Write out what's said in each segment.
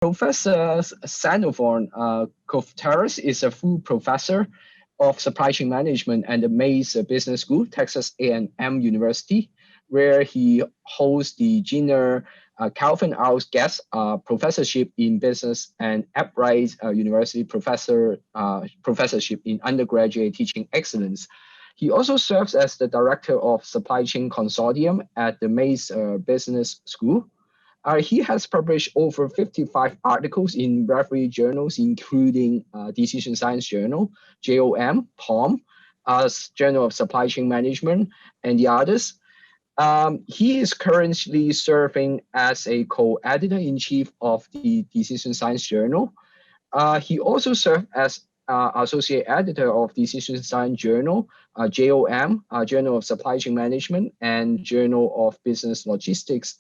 Professor Xenophon Koufteros is a full professor of supply chain management at the Mays Business School, Texas A&M University, where he holds the Jenna Calvin House Guest Professorship in Business and Eppright University Professorship in Undergraduate Teaching Excellence. He also serves as the Director of Supply Chain Consortium at the Mays Business School. He has published over 55 articles in referee journals, including Decision Science Journal, JOM, POM, Journal of Supply Chain Management, and the others. He is currently serving as a co-editor-in-chief of the Decision Science Journal. He also served as associate editor of Decision Science Journal, JOM, Journal of Supply Chain Management, and Journal of Business Logistics.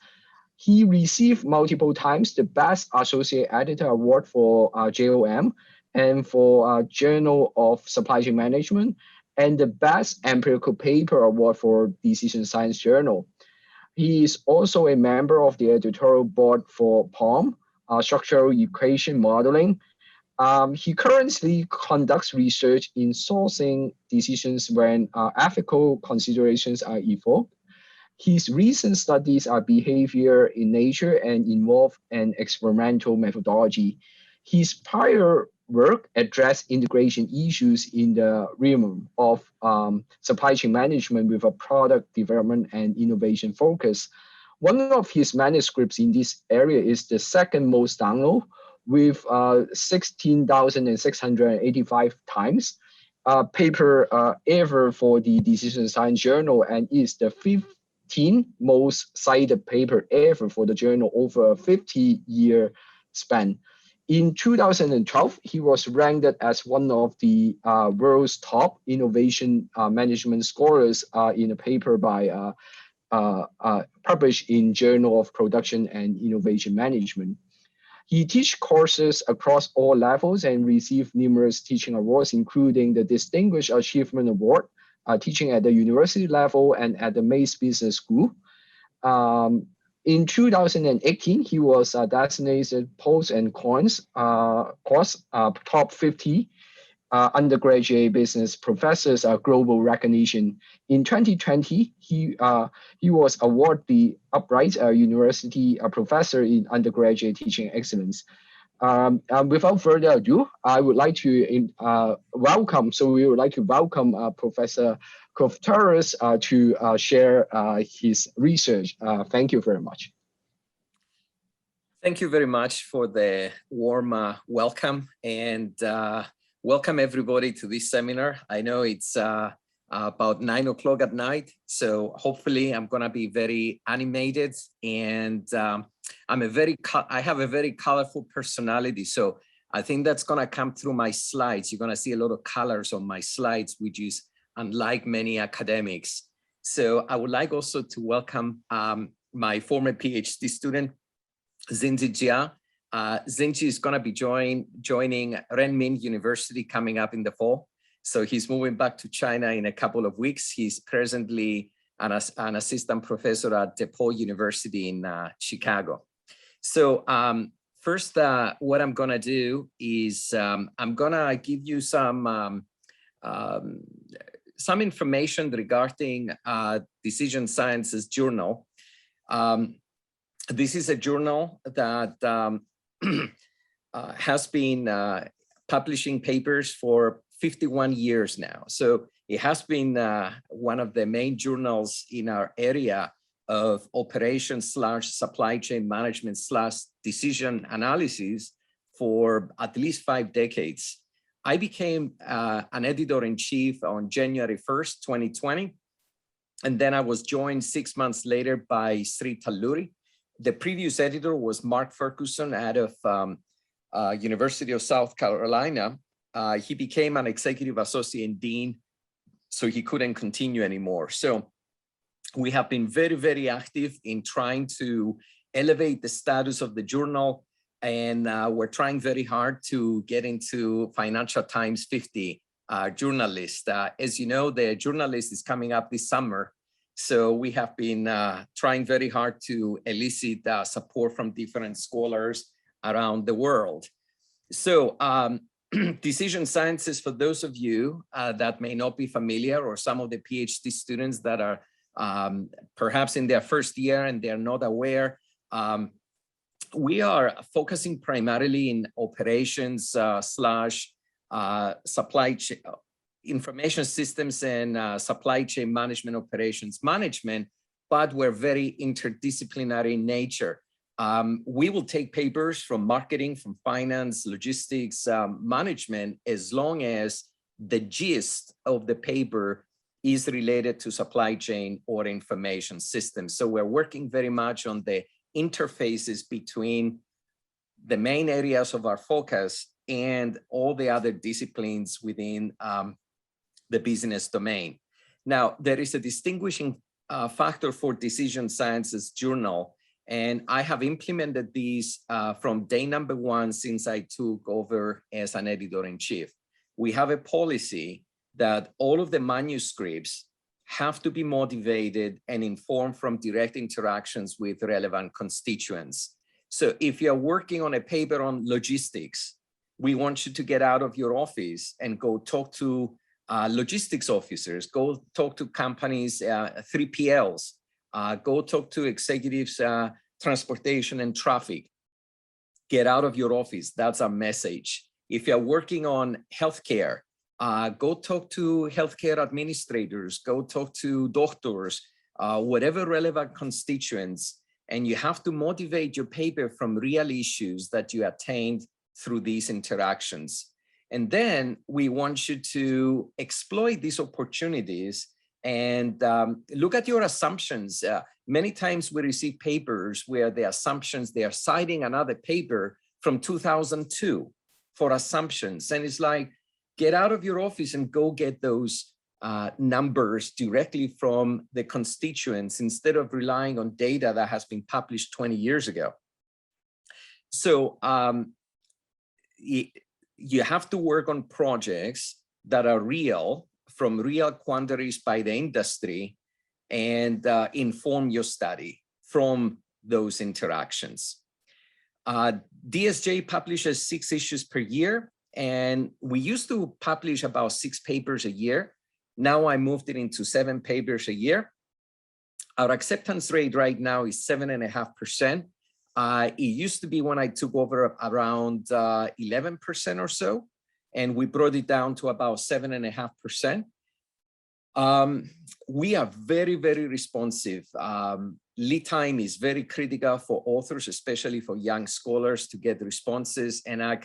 He received multiple times the Best Associate Editor Award for JOM and for Journal of Supply Chain Management, and the Best Empirical Paper Award for Decision Science Journal. He is also a member of the editorial board for POM, Structural Equation Modeling. He currently conducts research in sourcing decisions when ethical considerations are evoked. His recent studies are behavior in nature and involve an experimental methodology. His prior work addressed integration issues in the realm of supply chain management with a product development and innovation focus. One of his manuscripts in this area is the second most downloaded with 16,685 times paper ever for the Decision Science Journal, and is the 15th most cited paper ever for the journal over a 50-year span. In 2012, he was ranked as one of the world's top innovation management scholars in a paper by published in Journal of Production and Innovation Management. He teaches courses across all levels and received numerous teaching awards, including the Distinguished Achievement Award, teaching at the university level and at the Mays Business School. In 2018, he was designated Post and Coins course top 50 undergraduate business professors global recognition. In 2020, he was awarded the Eppright University professor in undergraduate teaching excellence. Without further ado, I would like to welcome Professor Koufteros to share his research. Thank you very much. Thank you very much for the warm welcome, and welcome everybody to this seminar. I know it's about 9 o'clock at night, so hopefully I'm gonna be very animated, and I have a very colorful personality, so I think that's gonna come through my slides. You're gonna see a lot of colors on my slides, which is unlike many academics. So I would like also to welcome my former PhD student, Xinji Jia. Xinji is gonna be joining Renmin University coming up in the fall. So he's moving back to China in a couple of weeks. He's presently an assistant professor at DePaul University in Chicago. So first, what I'm gonna do is I'm gonna give you some information regarding Decision Sciences Journal. This is a journal that has been publishing papers for 51 years now. So it has been one of the main journals in our area of operations / supply chain management / decision analysis for at least 5 decades. I became an editor-in-chief on January 1st, 2020. And then I was joined 6 months later by Sri Talluri. The previous editor was Mark Ferguson out of University of South Carolina. He became an executive associate dean, so he couldn't continue anymore. So we have been very, very active in trying to elevate the status of the journal, and we're trying very hard to get into Financial Times 50 journal list. As you know, the journal list is coming up this summer, so we have been trying very hard to elicit support from different scholars around the world. So decision sciences, for those of you that may not be familiar, or some of the PhD students that are perhaps in their first year and they're not aware, we are focusing primarily in operations slash supply chain, information systems and supply chain management, operations management, but we're very interdisciplinary in nature. We will take papers from marketing, from finance, logistics, management, as long as the gist of the paper is related to supply chain or information systems. So we're working very much on the interfaces between the main areas of our focus and all the other disciplines within the business domain. Now, there is a distinguishing factor for Decision Sciences Journal, and I have implemented these from day number one since I took over as an editor-in-chief. We have a policy that all of the manuscripts have to be motivated and informed from direct interactions with relevant constituents. So if you're working on a paper on logistics, we want you to get out of your office and go talk to logistics officers, go talk to companies, 3PLs, go talk to executives, transportation and traffic. Get out of your office, that's our message. If you're working on healthcare, go talk to healthcare administrators, go talk to doctors, whatever relevant constituents, and you have to motivate your paper from real issues that you attained through these interactions. And then we want you to exploit these opportunities and look at your assumptions. Many times we receive papers where the assumptions, they are citing another paper from 2002 for assumptions. And it's like, get out of your office and go get those numbers directly from the constituents instead of relying on data that has been published 20 years ago. So you have to work on projects that are real, from real quandaries by the industry, and inform your study from those interactions. DSJ publishes 6 issues per year, and we used to publish about 6 papers a year. Now I moved it into 7 papers a year. Our acceptance rate right now is 7.5%. It used to be, when I took over, around 11% or so, and we brought it down to about 7.5%. We are very, very responsive. Lead time is very critical for authors, especially for young scholars, to get responses. And I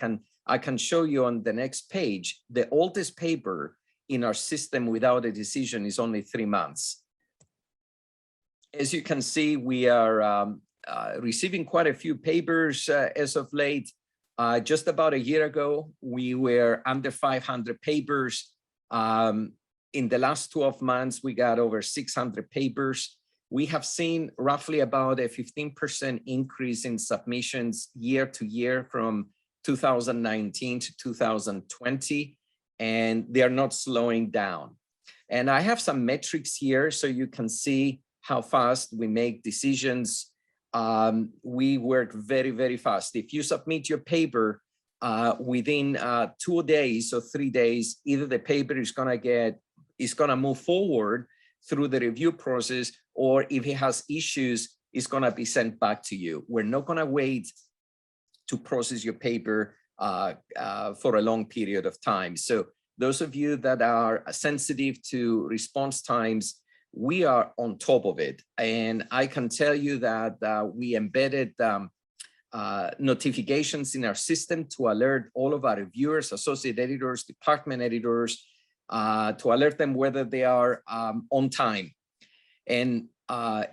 can show you on the next page, the oldest paper in our system without a decision is only 3 months. As you can see, we are receiving quite a few papers as of late. Just about a year ago, we were under 500 papers. In the last 12 months, we got over 600 papers. We have seen roughly about a 15% increase in submissions year to year from 2019 to 2020, and they are not slowing down. And I have some metrics here so you can see how fast we make decisions. We work very, very fast. If you submit your paper within 2 days or 3 days, either the paper is gonna move forward through the review process, or if it has issues, it's gonna be sent back to you. We're not gonna wait to process your paper for a long period of time. So those of you that are sensitive to response times, we are on top of it. And I can tell you that we embedded notifications in our system to alert all of our reviewers, associate editors, department editors, to alert them whether they are on time. And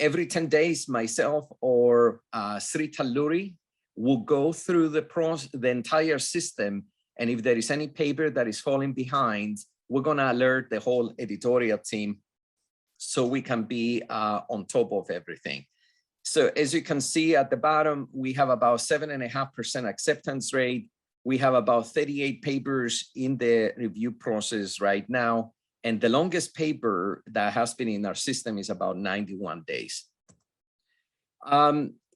every 10 days, myself or Sri Talluri will go through the entire system. And if there is any paper that is falling behind, we're gonna alert the whole editorial team so we can be on top of everything. So as you can see at the bottom, we have about 7.5% acceptance rate. We have about 38 papers in the review process right now. And the longest paper that has been in our system is about 91 days.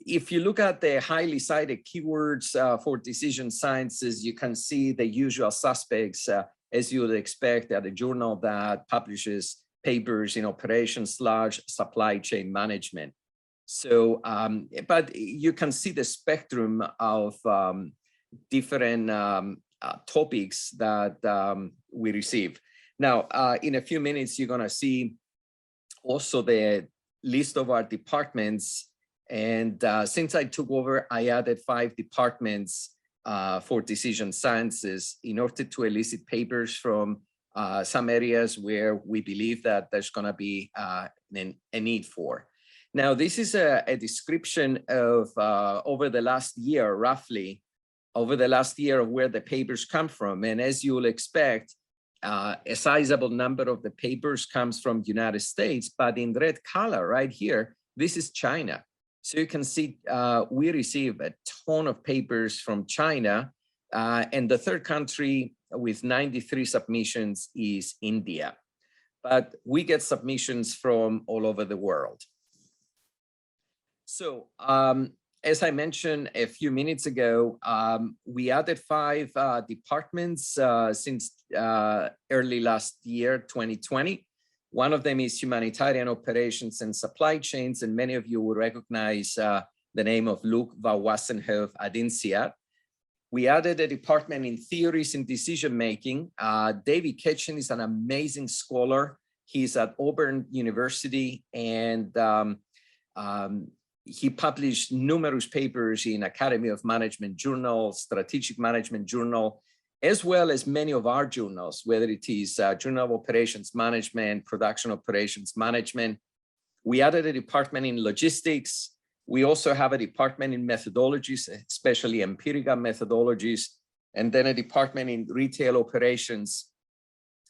if you look at the highly cited keywords for decision sciences, you can see the usual suspects, as you would expect at a journal that publishes papers in operations/supply chain management. So, but you can see the spectrum of different topics that we receive. Now, in a few minutes, you're gonna see also the list of our departments. And since I took over, I added 5 departments for decision sciences in order to elicit papers from some areas where we believe that there's gonna be a need for. Now, this is a description of over the last year, roughly, over the last year of where the papers come from. And as you will expect, a sizable number of the papers comes from the United States, but in red color right here, this is China. So you can see we receive a ton of papers from China, and the third country with 93 submissions is India. But we get submissions from all over the world. So as I mentioned a few minutes ago, we added 5 departments since early last year, 2020. One of them is humanitarian operations and supply chains, and many of you will recognize the name of Luc van Wassenhoef at INSEAD. We added a department in theories in decision-making. David Ketchen is an amazing scholar. He's at Auburn University, and he published numerous papers in Academy of Management Journal, Strategic Management Journal, as well as many of our journals, whether it is Journal of Operations Management, Production Operations Management. We added a department in logistics. We also have a department in methodologies, especially empirical methodologies, and then a department in retail operations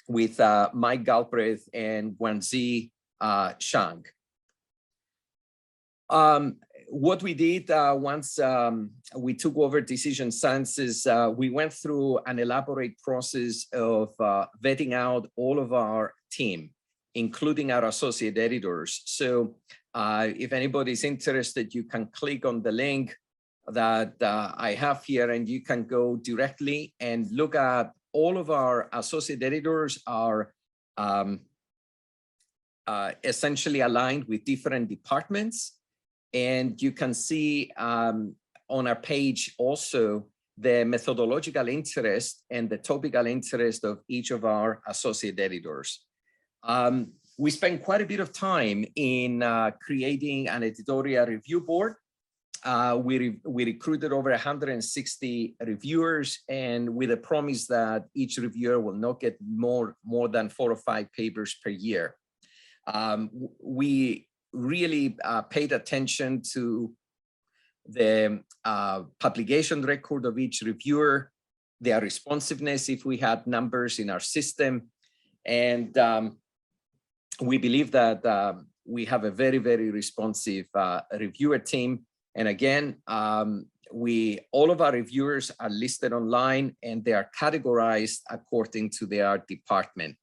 with Mike Galbraith and Guanzi Shang. What we did once we took over decision sciences, we went through an elaborate process of vetting out all of our team, including our associate editors. So if anybody's interested, you can click on the link that I have here, and you can go directly and look at all of our associate editors are essentially aligned with different departments. And you can see on our page also the methodological interest and the topical interest of each of our associate editors. We spent quite a bit of time in creating an editorial review board. We recruited over 160 reviewers, and with a promise that each reviewer will not get more than 4 or 5 papers per year. We really paid attention to the publication record of each reviewer, their responsiveness if we had numbers in our system. And we believe that we have a very, very responsive reviewer team. And again, all of our reviewers are listed online, and they are categorized according to their department.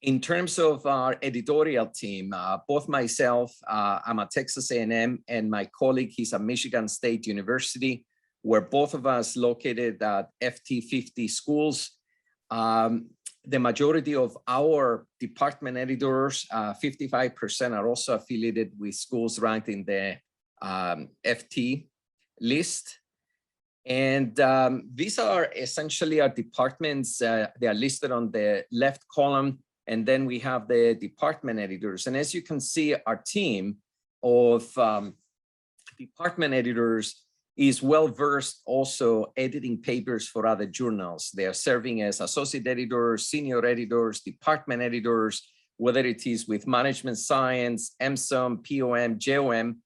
In terms of our editorial team, both myself, I'm at Texas A&M, and my colleague, he's at Michigan State University. We're both of us located at FT50 schools. The majority of our department editors, 55%, are also affiliated with schools ranked in the FT list. And these are essentially our departments. They are listed on the left column. And then we have the department editors. And as you can see, our team of department editors is well-versed also editing papers for other journals. They are serving as associate editors, senior editors, department editors, whether it is with management science, MSOM, POM, JOM.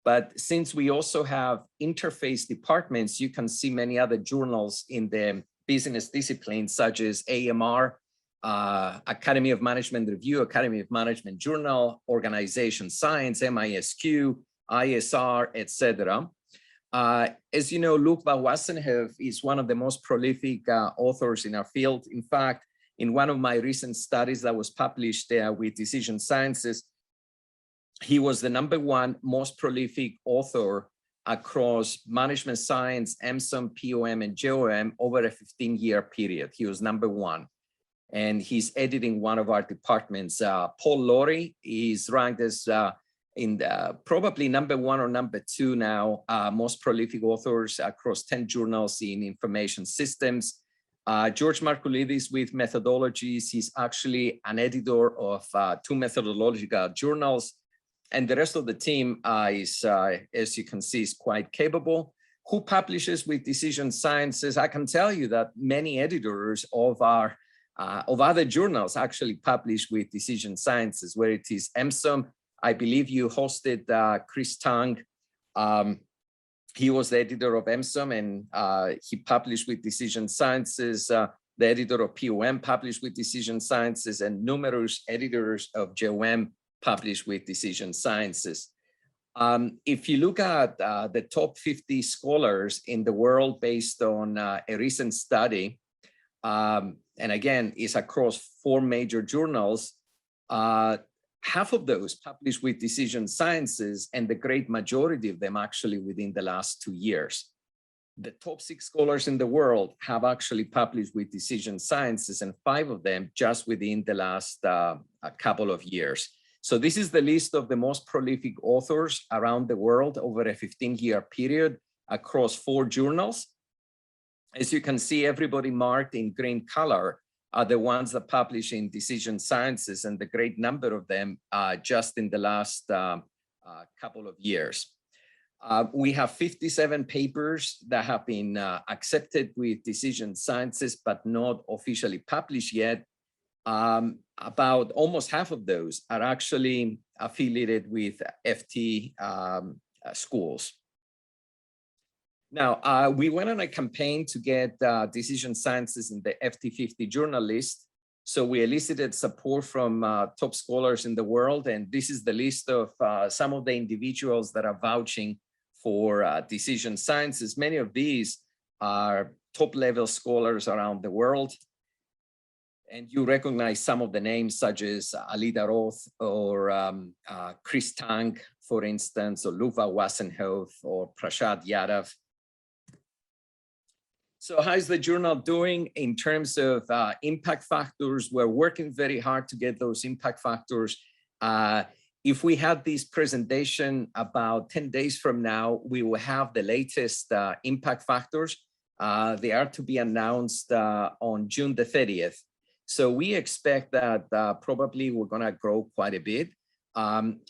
But since we also have interface departments, you can see many other journals in the business disciplines, such as AMR, Academy of Management Review, Academy of Management Journal, Organization Science, MISQ, ISR, etc. As you know, Luc van Wassenhoef is one of the most prolific authors in our field. In fact, in one of my recent studies that was published with Decision Sciences, he was the #1 most prolific author across management science, MSOM, POM, and JOM over a 15-year period. He was #1. And he's editing one of our departments. Paul Laurie is ranked as probably #1 or #2 now, most prolific authors across 10 journals in information systems. George Markoulidis with methodologies, he's actually an editor of 2 methodological journals. And the rest of the team is, as you can see, is quite capable. Who publishes with Decision Sciences? I can tell you that many editors of other journals actually publish with Decision Sciences, where it is MSOM. I believe you hosted Chris Tang. He was the editor of MSOM, and he published with Decision Sciences. The editor of POM published with Decision Sciences, and numerous editors of JOM published with Decision Sciences. If you look at the top 50 scholars in the world based on a recent study, and again, it's across 4 major journals, half of those published with Decision Sciences, and the great majority of them actually within the last 2 years. The top 6 scholars in the world have actually published with Decision Sciences, and 5 of them just within the last couple of years. So this is the list of the most prolific authors around the world over a 15-year period across 4 journals. As you can see, everybody marked in green color are the ones that publish in Decision Sciences, and the great number of them just in the last couple of years. We have 57 papers that have been accepted with Decision Sciences, but not officially published yet. About almost half of those are actually affiliated with FT schools. Now, we went on a campaign to get Decision Sciences in the FT50 journal list. So we elicited support from top scholars in the world. And this is the list of some of the individuals that are vouching for Decision Sciences. Many of these are top-level scholars around the world. And you recognize some of the names such as Alida Roth or Chris Tang, for instance, or Luva Wassenhoff or Prashad Yadav. So how is the journal doing in terms of impact factors? We're working very hard to get those impact factors. If we had this presentation about 10 days from now, we will have the latest impact factors. They are to be announced on June the 30th. So we expect that probably we're going to grow quite a bit.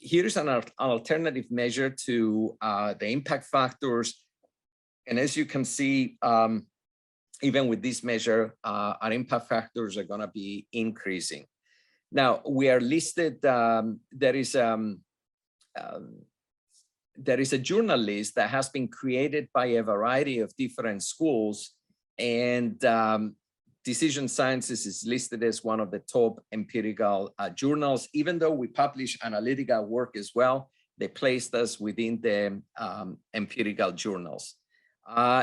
Here's an alternative measure to the impact factors. And as you can see, even with this measure, our impact factors are going to be increasing. Now, we are listed, there is a journal list that has been created by a variety of different schools, and Decision Sciences is listed as one of the top empirical journals. Even though we publish analytical work as well, they placed us within the empirical journals.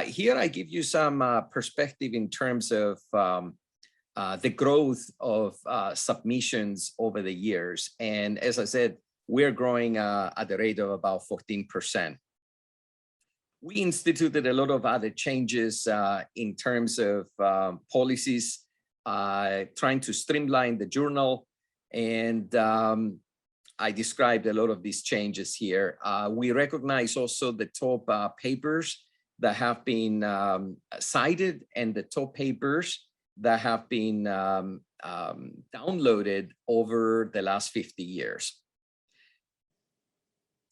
Here I give you some perspective in terms of the growth of submissions over the years. And as I said, we're growing at the rate of about 14%. We instituted a lot of other changes in terms of policies, trying to streamline the journal. And I described a lot of these changes here. We recognize also the top papers that have been cited and the top papers that have been downloaded over the last 50 years.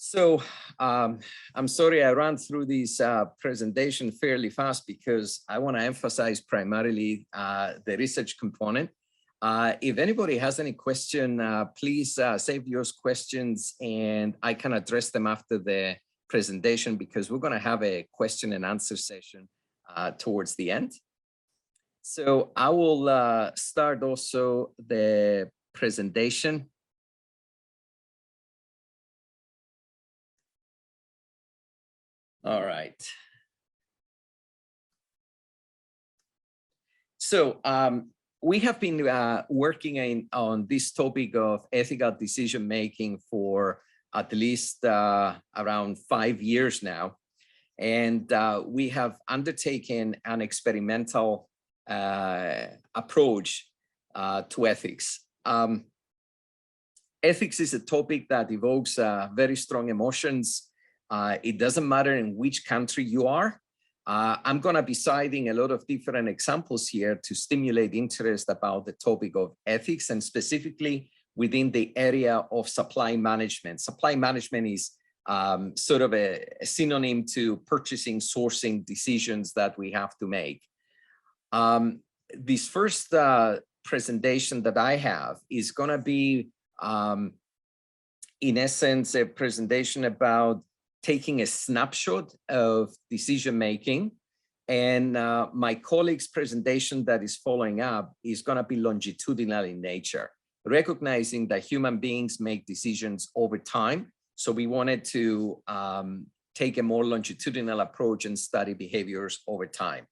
So I'm sorry I ran through this presentation fairly fast because I want to emphasize primarily the research component. If anybody has any question, please save your questions and I can address them after the presentation because we're going to have a question and answer session towards the end. So I will start also the presentation. All right. So we have been working on this topic of ethical decision making for at least around 5 years now. And we have undertaken an experimental approach to ethics. Ethics is a topic that evokes very strong emotions. It doesn't matter in which country you are. I'm going to be citing a lot of different examples here to stimulate interest about the topic of ethics, and specifically within the area of supply management. Supply management is sort of a synonym to purchasing, sourcing decisions that we have to make. This first presentation that I have is going to be, in essence, a presentation about taking a snapshot of decision making. And my colleague's presentation that is following up is going to be longitudinal in nature, recognizing that human beings make decisions over time. So we wanted to take a more longitudinal approach and study behaviors over time.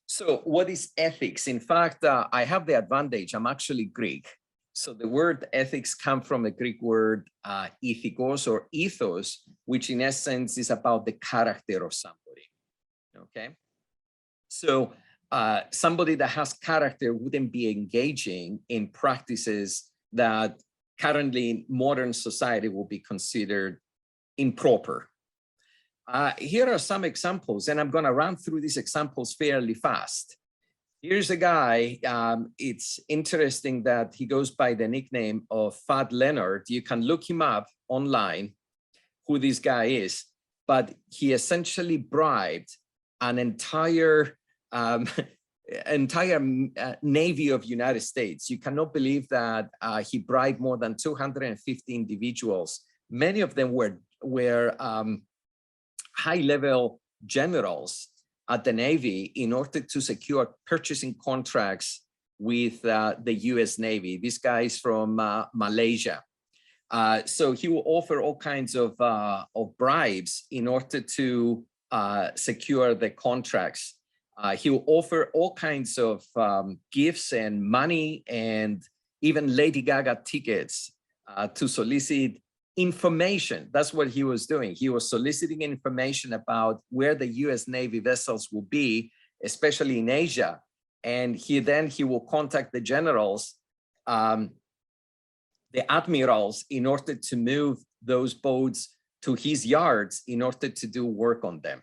So what is ethics? In fact, I have the advantage, I'm actually Greek. So the word ethics comes from the Greek word ethikos or ethos, which in essence is about the character of somebody, okay? So somebody that has character wouldn't be engaging in practices that currently in modern society will be considered improper. Here are some examples, and I'm gonna run through these examples fairly fast. Here's a guy, it's interesting that he goes by the nickname of Fat Leonard. You can look him up online, who this guy is, but he essentially bribed an entire Navy of United States. You cannot believe that he bribed more than 250 individuals. Many of them were high-level generals at the Navy in order to secure purchasing contracts with the US Navy. This guy is from Malaysia. So he will offer all kinds of bribes in order to secure the contracts. He will offer all kinds of gifts and money and even Lady Gaga tickets to solicit information. That's what he was doing. He was soliciting information about where the US Navy vessels will be, especially in Asia. And he will contact the generals, the admirals, in order to move those boats to his yards in order to do work on them.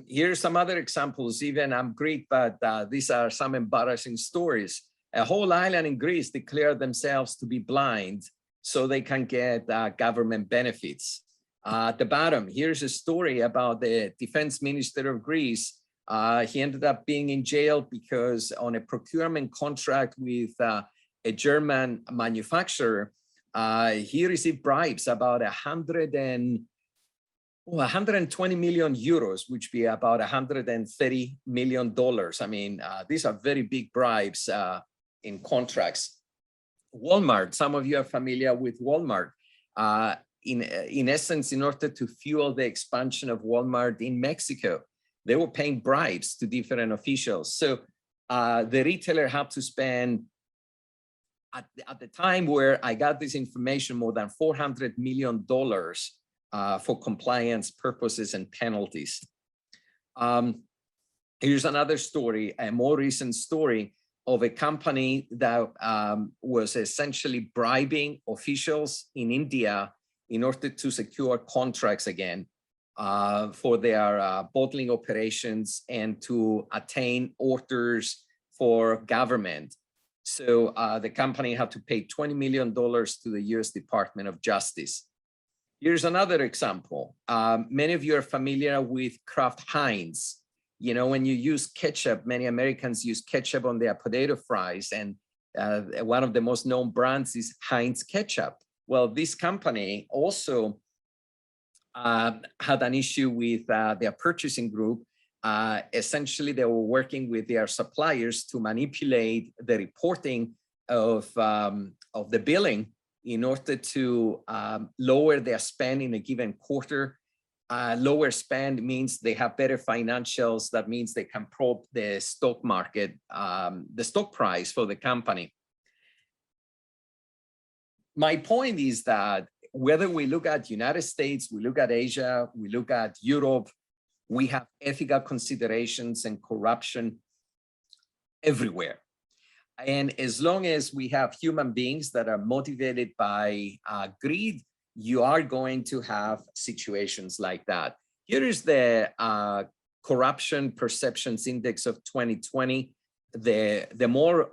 Here's some other examples. Even I'm Greek, but these are some embarrassing stories. A whole island in Greece declared themselves to be blind so they can get government benefits. At the bottom, here's a story about the defense minister of Greece. He ended up being in jail because on a procurement contract with a German manufacturer, he received bribes about 120 million euros, which be about $130 million. I mean, these are very big bribes in contracts. Walmart, some of you are familiar with Walmart. In essence, in order to fuel the expansion of Walmart in Mexico, they were paying bribes to different officials. So the retailer had to spend, at the time where I got this information, more than $400 million for compliance purposes and penalties. Here's another story, a more recent story of a company that was essentially bribing officials in India in order to secure contracts again for their bottling operations and to attain orders for government. So the company had to pay $20 million to the US Department of Justice. Here's another example. Many of you are familiar with Kraft Heinz. You know, when you use ketchup, many Americans use ketchup on their potato fries, and one of the most known brands is Heinz ketchup. Well, this company also had an issue with their purchasing group. Essentially, they were working with their suppliers to manipulate the reporting of the billing in order to lower their spend in a given quarter. Lower spend means they have better financials. That means they can probe the stock market, the stock price for the company. My point is that whether we look at United States, we look at Asia, we look at Europe, we have ethical considerations and corruption everywhere. And as long as we have human beings that are motivated by greed, you are going to have situations like that. Here is the Corruption Perceptions Index of 2020. The more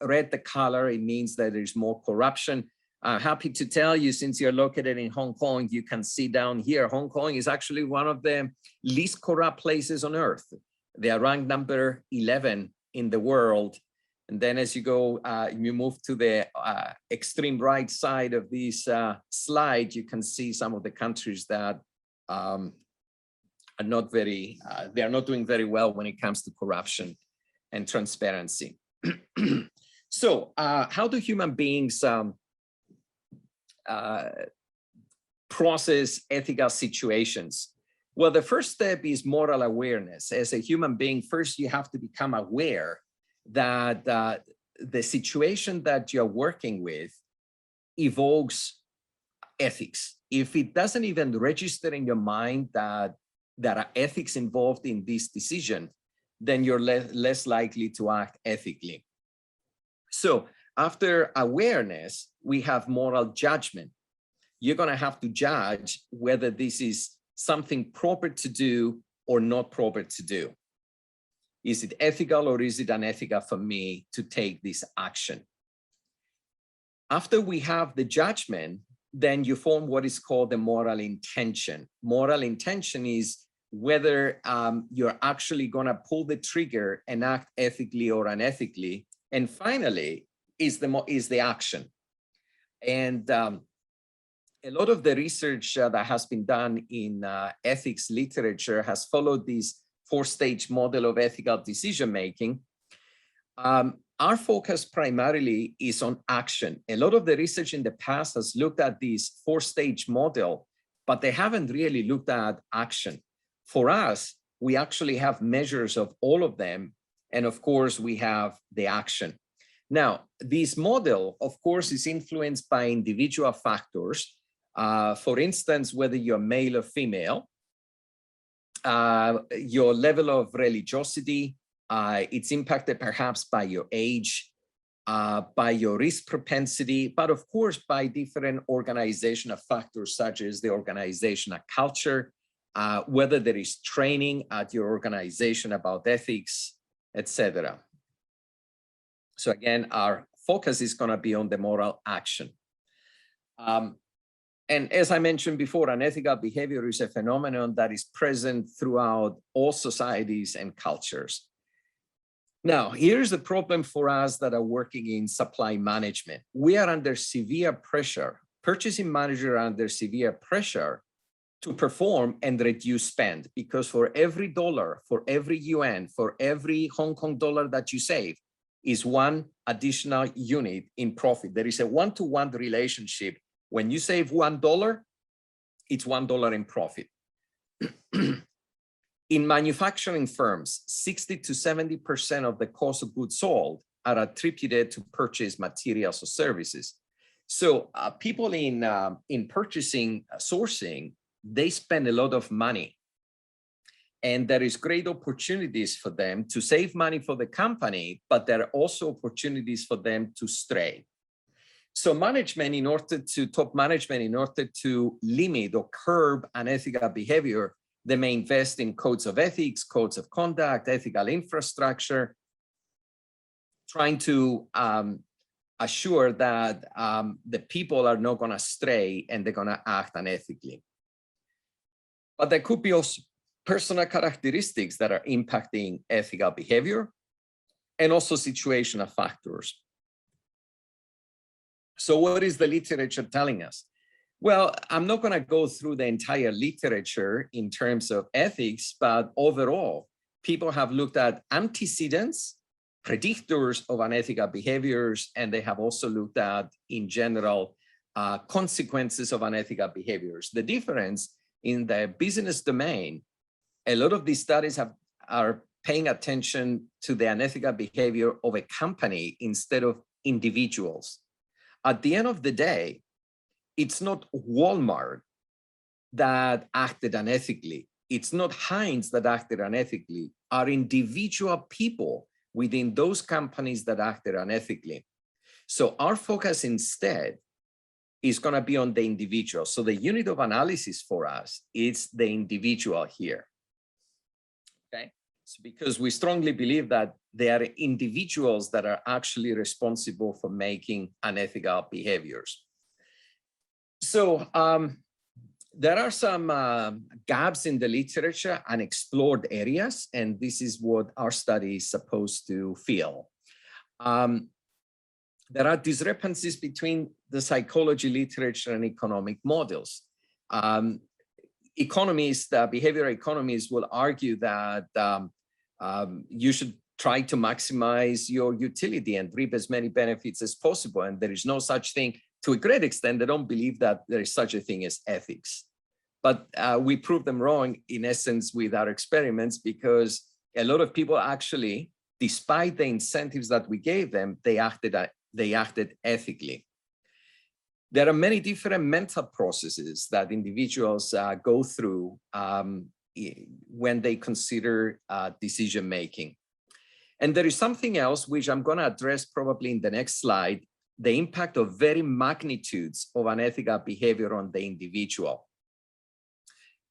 red the color, it means that there's more corruption. I'm happy to tell you, since you're located in Hong Kong, you can see down here, Hong Kong is actually one of the least corrupt places on earth. They are ranked number 11 in the world. And then as you go, you move to the extreme right side of this slide, you can see some of the countries that are not very, they are not doing very well when it comes to corruption and transparency. So how do human beings process ethical situations? Well, the first step is moral awareness. As a human being, first you have to become aware that the situation that you're working with evokes ethics. If it doesn't even register in your mind that there are ethics involved in this decision, then you're less likely to act ethically. So after awareness, we have moral judgment. You're going to have to judge whether this is something proper to do or not proper to do. Is it ethical or is it unethical for me to take this action? After we have the judgment, then you form what is called the moral intention. Moral intention is whether you're actually going to pull the trigger and act ethically or unethically. And finally, is the action. And a lot of the research that has been done in ethics literature has followed this four-stage model of ethical decision-making. Our focus primarily is on action. A lot of the research in the past has looked at this four-stage model, but they haven't really looked at action. For us, we actually have measures of all of them. And of course, we have the action. Now, this model, of course, is influenced by individual factors. For instance, whether you're male or female, your level of religiosity, it's impacted perhaps by your age, by your risk propensity, but of course by different organizational factors such as the organizational culture, whether there is training at your organization about ethics, etc. So again, our focus is going to be on the moral action. And as I mentioned before, unethical behavior is a phenomenon that is present throughout all societies and cultures. Now, here's the problem for us that are working in supply management. We are under severe pressure, purchasing managers are under severe pressure to perform and reduce spend, because for every dollar, for every yuan, for every Hong Kong dollar that you save is one additional unit in profit. There is a one-to-one relationship. When you save $1, it's $1 in profit. In manufacturing firms, 60 to 70% of the cost of goods sold are attributed to purchased materials or services. So people in purchasing, sourcing, they spend a lot of money. And there is great opportunities for them to save money for the company, but there are also opportunities for them to stray. So management, top management, in order to limit or curb unethical behavior, they may invest in codes of ethics, codes of conduct, ethical infrastructure, trying to assure that the people are not going to stray and they're going to act unethically. But there could be also personal characteristics that are impacting ethical behavior, and also situational factors. So what is the literature telling us? Well, I'm not going to go through the entire literature in terms of ethics, but overall, people have looked at antecedents, predictors of unethical behaviors, and they have also looked at, in general, consequences of unethical behaviors. The difference in the business domain, a lot of these studies are paying attention to the unethical behavior of a company instead of individuals. At the end of the day, It's not Walmart that acted unethically. It's not Heinz that acted unethically. Are individual people within those companies that acted unethically. So our focus instead is going to be on the individual. So the unit of analysis for us is the individual here. Okay, so because we strongly believe that they are individuals that are actually responsible for making unethical behaviors. So there are some gaps in the literature, unexplored areas, and this is what our study is supposed to fill. There are discrepancies between the psychology literature and economic models. Economists, behavioral economists will argue that you should try to maximize your utility and reap as many benefits as possible. And there is no such thing. To a great extent, they don't believe that there is such a thing as ethics. But we proved them wrong, in essence, with our experiments, because a lot of people actually, despite the incentives that we gave them, they acted ethically. There are many different mental processes that individuals go through when they consider decision-making. And there is something else which I'm going to address probably in the next slide, the impact of very magnitudes of unethical behavior on the individual.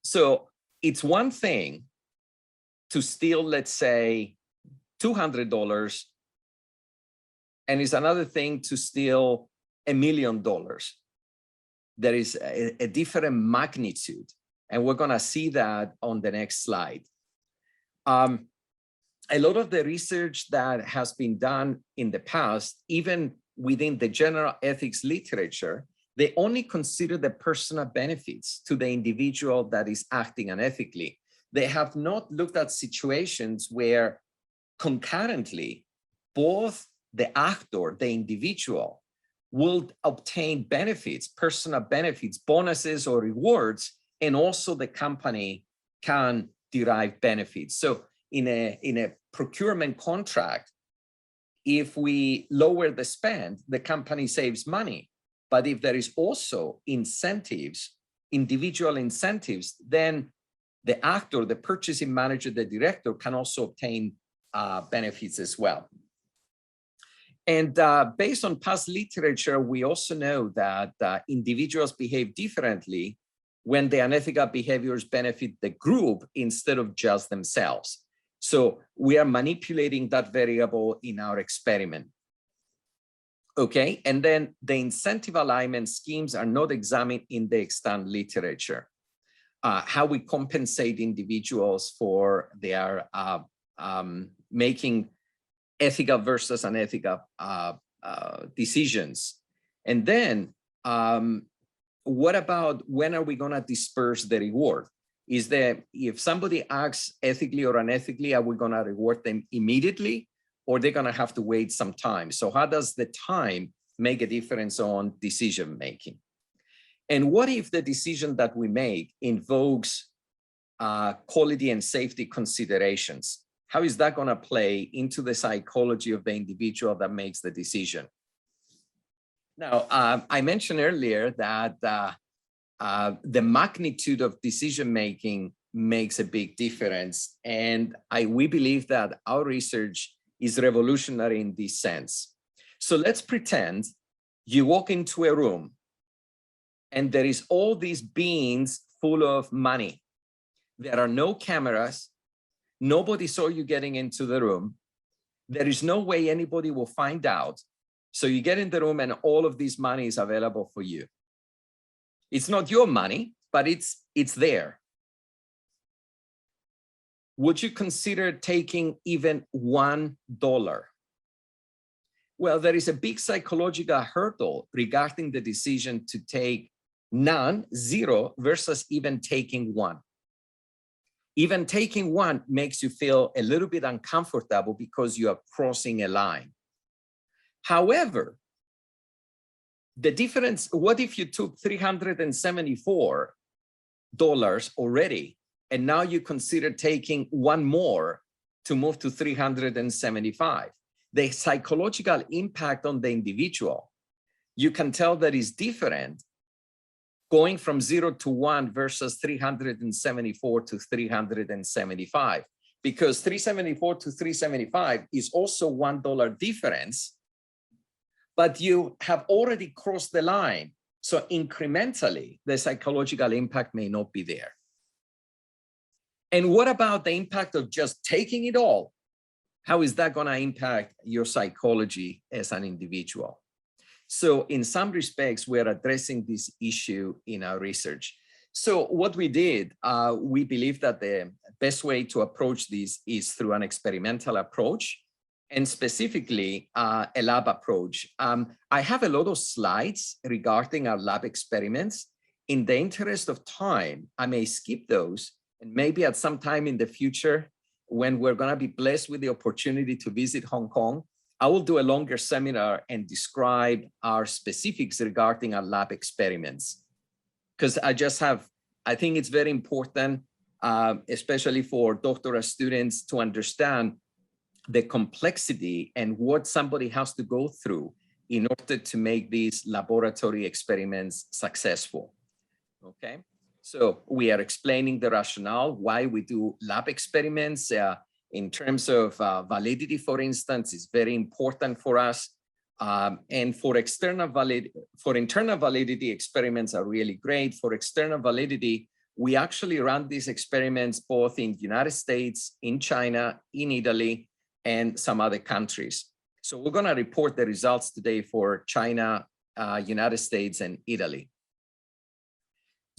So it's one thing to steal, let's say, $200, and it's another thing to steal $1 million. There is a different magnitude, and we're going to see that on the next slide. A lot of the research that has been done in the past, even within the general ethics literature, they only consider the personal benefits to the individual that is acting unethically. They have not looked at situations where concurrently both the actor, the individual, will obtain benefits, personal benefits, bonuses or rewards, and also the company can derive benefits. So in a procurement contract, if we lower the spend, the company saves money. But if there is also incentives, individual incentives, then the actor, the purchasing manager, the director can also obtain benefits as well. And based on past literature, we also know that individuals behave differently when the unethical behaviors benefit the group instead of just themselves. So we are manipulating that variable in our experiment. Okay, and then the incentive alignment schemes are not examined in the extant literature. How we compensate individuals for their making ethical versus unethical decisions. And then what about when are we going to disperse the reward? Is that if somebody acts ethically or unethically, are we going to reward them immediately, or they're going to have to wait some time? So how does the time make a difference on decision making? And what if the decision that we make invokes quality and safety considerations? How is that going to play into the psychology of the individual that makes the decision? Now, I mentioned earlier that the magnitude of decision-making makes a big difference. And we believe that our research is revolutionary in this sense. So let's pretend you walk into a room and there is all these bins full of money. There are no cameras. Nobody saw you getting into the room. There is no way anybody will find out. So you get in the room and all of this money is available for you. It's not your money, but it's there. Would you consider taking even $1? Well, there is a big psychological hurdle regarding the decision to take none, zero, versus even taking one. Even taking one makes you feel a little bit uncomfortable because you are crossing a line. However, the difference, what if you took $374 already, and now you consider taking one more to move to 375? The psychological impact on the individual, you can tell that is different going from 0 to 1 versus 374 to 375, because 374 to 375 is also $1 difference, but you have already crossed the line. So incrementally, the psychological impact may not be there. And what about the impact of just taking it all? How is that going to impact your psychology as an individual? So in some respects, we're addressing this issue in our research. So what we did, we believe that the best way to approach this is through an experimental approach, and specifically a lab approach. I have a lot of slides regarding our lab experiments. In the interest of time, I may skip those, and maybe at some time in the future, when we're going to be blessed with the opportunity to visit Hong Kong, I will do a longer seminar and describe our specifics regarding our lab experiments. Because I think it's very important, especially for doctoral students, to understand the complexity and what somebody has to go through in order to make these laboratory experiments successful. Okay, so we are explaining the rationale why we do lab experiments. In terms of validity, for instance, is very important for us. And for internal validity, experiments are really great. For external validity, we actually run these experiments both in the United States, in China, in Italy, and some other countries. So we're going to report the results today for China, United States, and Italy.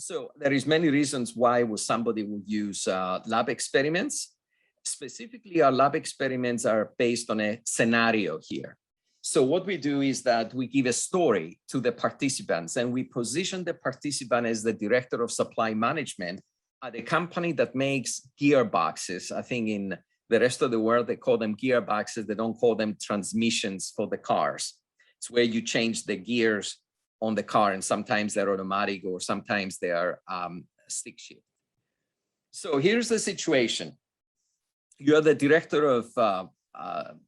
So there is many reasons why somebody would use lab experiments. Specifically, our lab experiments are based on a scenario here. So what we do is that we give a story to the participants, and we position the participant as the director of supply management at a company that makes gearboxes. I think in the rest of the world, they call them gearboxes. They don't call them transmissions for the cars. It's where you change the gears on the car, and sometimes they're automatic or sometimes they are stick shift. So here's the situation. You're the director of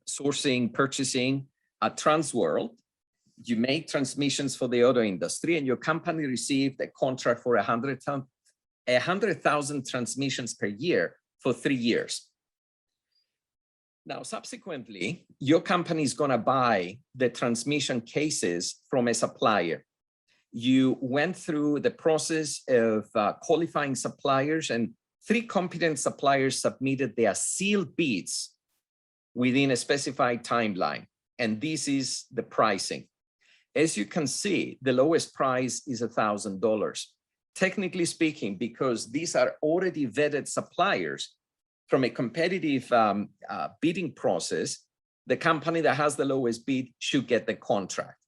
sourcing, purchasing at Transworld. You make transmissions for the auto industry, and your company received a contract for 100,000 transmissions per year for 3 years. Now, subsequently, your company is going to buy the transmission cases from a supplier. You went through the process of qualifying suppliers, and 3 competent suppliers submitted their sealed bids within a specified timeline. And this is the pricing. As you can see, the lowest price is $1,000. Technically speaking, because these are already vetted suppliers from a competitive bidding process, the company that has the lowest bid should get the contract.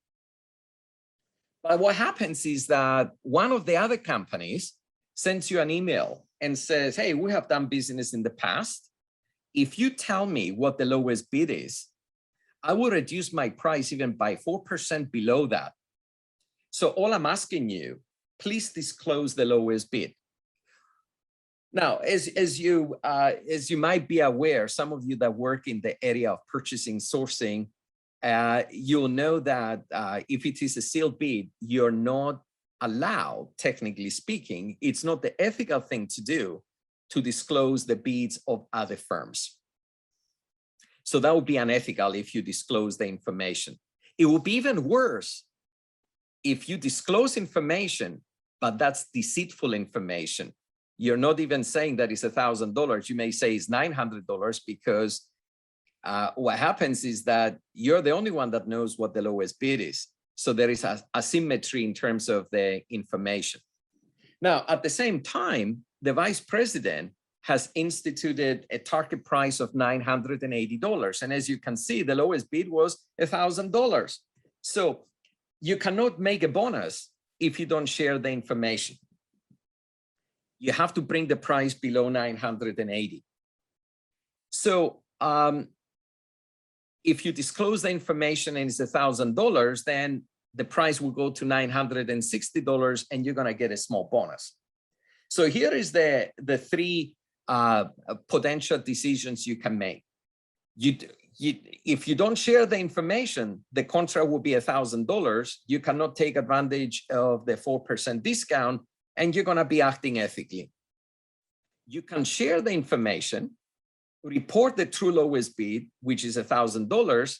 But what happens is that one of the other companies sends you an email and says, hey, we have done business in the past. If you tell me what the lowest bid is, I will reduce my price even by 4% below that. So all I'm asking you, please disclose the lowest bid. Now, as you might be aware, some of you that work in the area of purchasing, sourcing, you'll know that if it is a sealed bid, you're not allowed, technically speaking, it's not the ethical thing to do to disclose the bids of other firms. So that would be unethical if you disclose the information. It would be even worse if you disclose information, but that's deceitful information. You're not even saying that it's $1,000. You may say it's $900 because what happens is that you're the only one that knows what the lowest bid is. So there is a asymmetry in terms of the information. Now, at the same time, the vice president has instituted a target price of $980. And as you can see, the lowest bid was $1,000. So you cannot make a bonus if you don't share the information. You have to bring the price below 980. So if you disclose the information and it's $1,000, then the price will go to $960 and you're going to get a small bonus. So here is the 3 potential decisions you can make. if you don't share the information, the contract will be $1,000. You cannot take advantage of the 4% discount, and you're going to be acting ethically. You can share the information, report the true lowest bid, which is $1,000.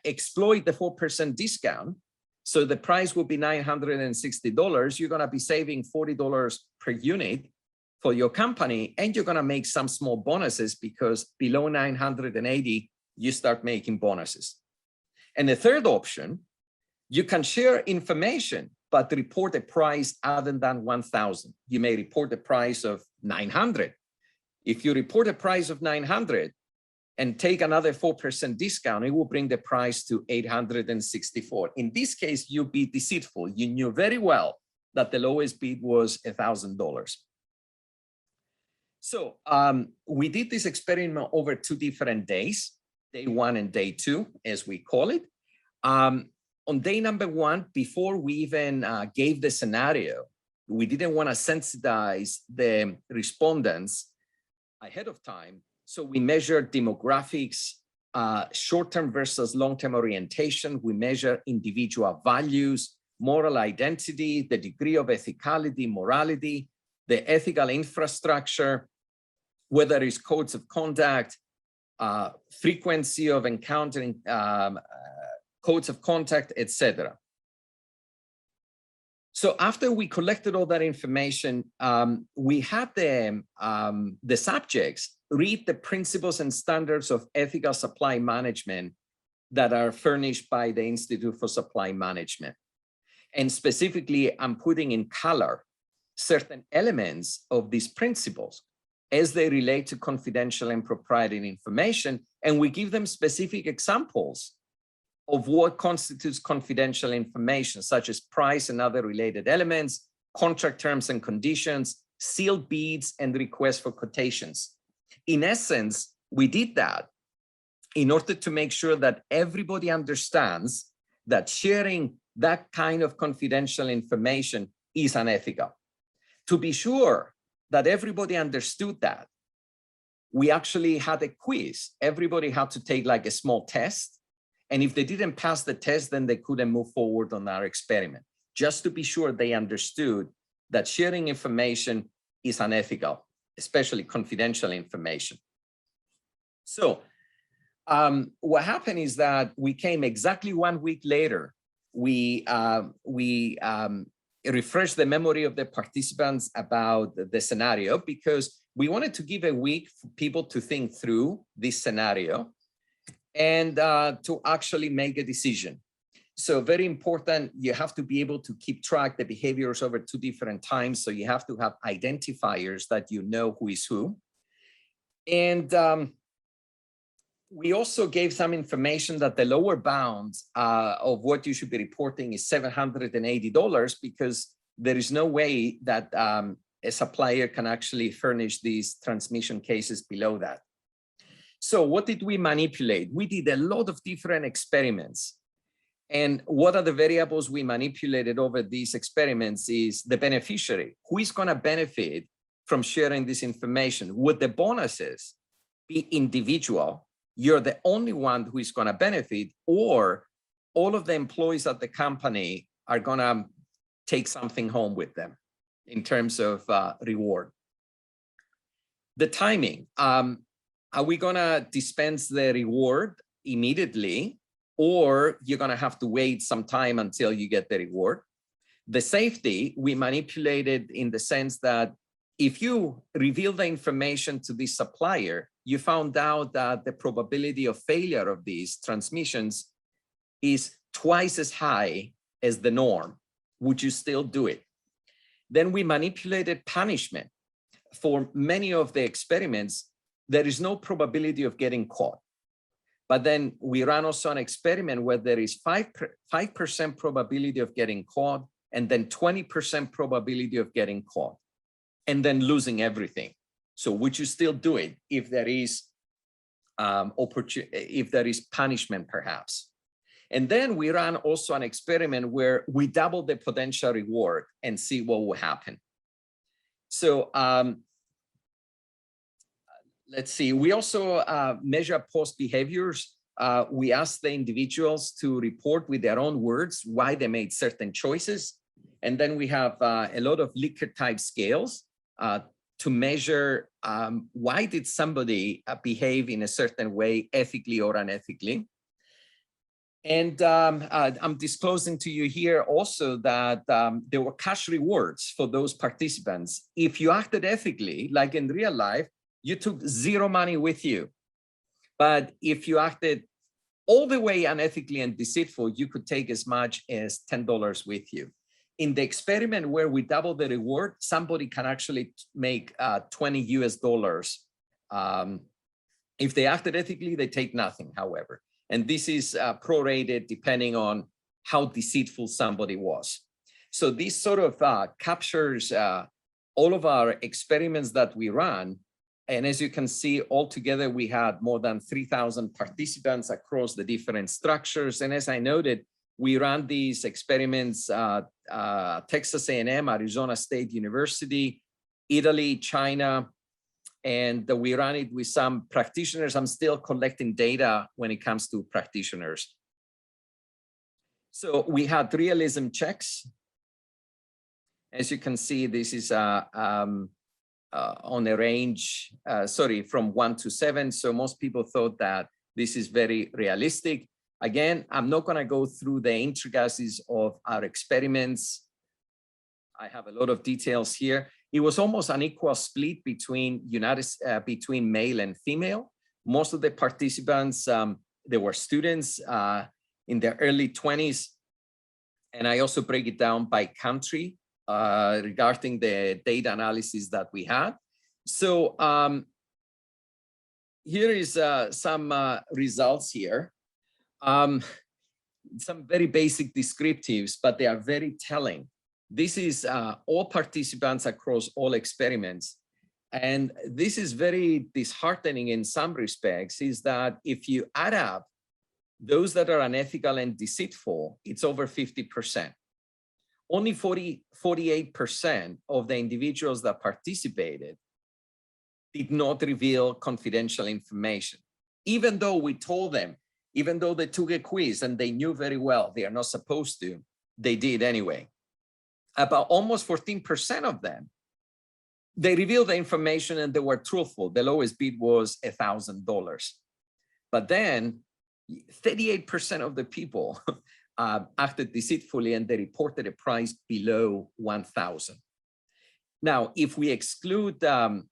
Exploit the 4% discount, so the price will be $960. You're going to be saving $40 per unit for your company, and you're going to make some small bonuses, because below 980 you start making bonuses. And the third option, you can share information but report a price other than 1,000. You may report a price of 900. If you report a price of 900 and take another 4% discount, it will bring the price to 864. In this case, you'll be deceitful. You knew very well that the lowest bid was $1,000. So we did this experiment over 2 different days, day 1 and day 2, as we call it. On day number 1, before we even gave the scenario, we didn't want to sensitize the respondents ahead of time. So we measured demographics, short-term versus long-term orientation. We measure individual values, moral identity, the degree of ethicality, morality, the ethical infrastructure, whether it's codes of conduct, frequency of encountering codes of contact, etc. So after we collected all that information, we had the subjects read the principles and standards of ethical supply management that are furnished by the Institute for Supply Management. And specifically, I'm putting in color certain elements of these principles as they relate to confidential and proprietary information, and we give them specific examples of what constitutes confidential information, such as price and other related elements, contract terms and conditions, sealed bids, and requests for quotations. In essence, we did that in order to make sure that everybody understands that sharing that kind of confidential information is unethical. To be sure that everybody understood that, we actually had a quiz. Everybody had to take like a small test. And if they didn't pass the test, then they couldn't move forward on our experiment, just to be sure they understood that sharing information is unethical, especially confidential information. So what happened is that we came exactly 1 week later. We refreshed the memory of the participants about the scenario, because we wanted to give a week for people to think through this scenario and to actually make a decision. So very important, you have to be able to keep track the behaviors over 2 different times. So you have to have identifiers that you know who is who. And we also gave some information that the lower bound of what you should be reporting is $780, because there is no way that a supplier can actually furnish these transmission cases below that. So what did we manipulate? We did a lot of different experiments. And what are the variables we manipulated over these experiments is the beneficiary. Who is going to benefit from sharing this information? Would the bonuses be individual? You're the only one who is going to benefit, or all of the employees at the company are going to take something home with them in terms of reward. The timing. Are we going to dispense the reward immediately, or you're going to have to wait some time until you get the reward? The safety, we manipulated in the sense that if you reveal the information to the supplier, you found out that the probability of failure of these transmissions is twice as high as the norm. Would you still do it? Then we manipulated punishment. For many of the experiments, there is no probability of getting caught. But then we ran also an experiment where there is 5% probability of getting caught, and then 20% probability of getting caught, and then losing everything. So would you still do it if there is punishment, perhaps? And then we ran also an experiment where we doubled the potential reward and see what will happen. So let's see, we also measure post behaviors. We ask the individuals to report with their own words why they made certain choices. And then we have a lot of Likert type scales to measure why did somebody behave in a certain way, ethically or unethically. And I'm disclosing to you here also that there were cash rewards for those participants. If you acted ethically, like in real life, you took zero money with you. But if you acted all the way unethically and deceitful, you could take as much as $10 with you. In the experiment where we double the reward, somebody can actually make $20 US. If they acted ethically, they take nothing, however. And this is prorated depending on how deceitful somebody was. So this sort of captures all of our experiments that we run. And as you can see, altogether, we had more than 3,000 participants across the different structures. And as I noted, we ran these experiments Texas A&M, Arizona State University, Italy, China, and we ran it with some practitioners. I'm still collecting data when it comes to practitioners. So we had realism checks. As you can see, this is on a range, from 1 to 7. So most people thought that this is very realistic. Again, I'm not going to go through the intricacies of our experiments. I have a lot of details here. It was almost an equal split between between male and female. Most of the participants, they were students in their early 20s. And I also break it down by country regarding the data analysis that we had. So here is some results here. Some very basic descriptives, but they are very telling. This is all participants across all experiments. And this is very disheartening in some respects, is that if you add up those that are unethical and deceitful, it's over 50%. Only 48% of the individuals that participated did not reveal confidential information. Even though we told them, even though they took a quiz and they knew very well they are not supposed to, they did anyway. About almost 14% of them, they revealed the information and they were truthful. The lowest bid was $1,000. But then 38% of the people acted deceitfully and they reported a price below 1,000. Now, if we exclude the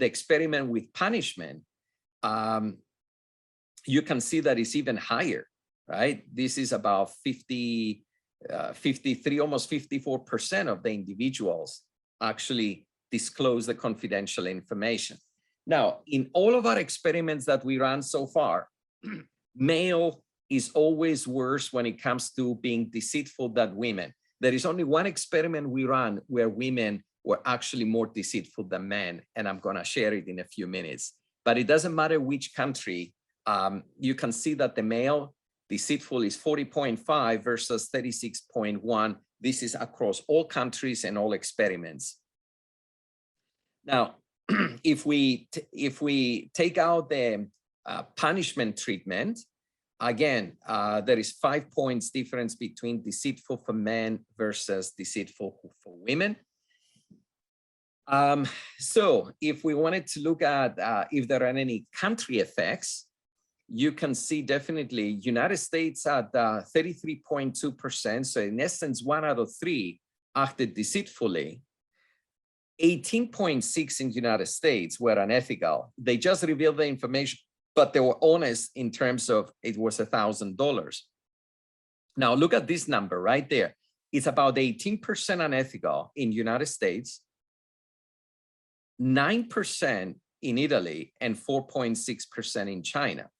experiment with punishment, you can see that it's even higher, right? This is about 53, almost 54% of the individuals actually disclose the confidential information. Now, in all of our experiments that we ran so far, male is always worse when it comes to being deceitful than women. There is only one experiment we ran where women were actually more deceitful than men, and I'm gonna share it in a few minutes. But it doesn't matter which country, you can see that the male deceitful is 40.5 versus 36.1. This is across all countries and all experiments. Now, if we take out the punishment treatment, again, there is 5 points difference between deceitful for men versus deceitful for women. So if we wanted to look at if there are any country effects, you can see definitely United States at 33.2%. So in essence, 1 out of 3 acted deceitfully. 18.6 in the United States were unethical. They just revealed the information, but they were honest in terms of it was $1,000. Now look at this number right there. It's about 18% unethical in the United States, 9% in Italy, and 4.6% in China.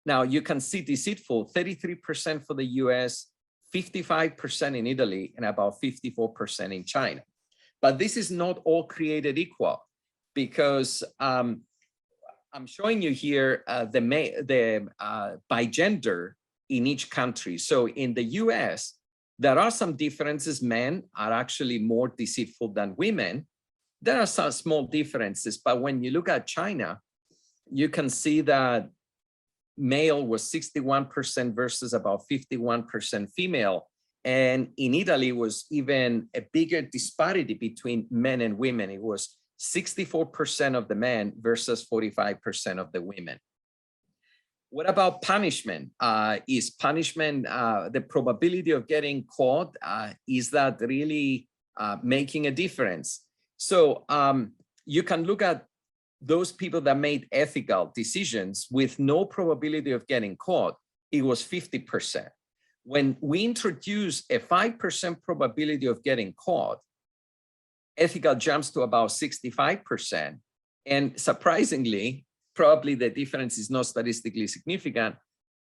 Now you can see deceitful, 33% for the US, 55% in Italy, and about 54% in China. But this is not all created equal, because I'm showing you here by gender in each country. So in the US, there are some differences. Men are actually more deceitful than women, There are some small differences, but when you look at China, you can see that male was 61% versus about 51% female. And in Italy was even a bigger disparity between men and women. It was 64% of the men versus 45% of the women. What about punishment? Is punishment, the probability of getting caught, is that really making a difference? So you can look at those people that made ethical decisions with no probability of getting caught. It was 50%. When we introduce a 5% probability of getting caught, ethical jumps to about 65%. And surprisingly, probably the difference is not statistically significant.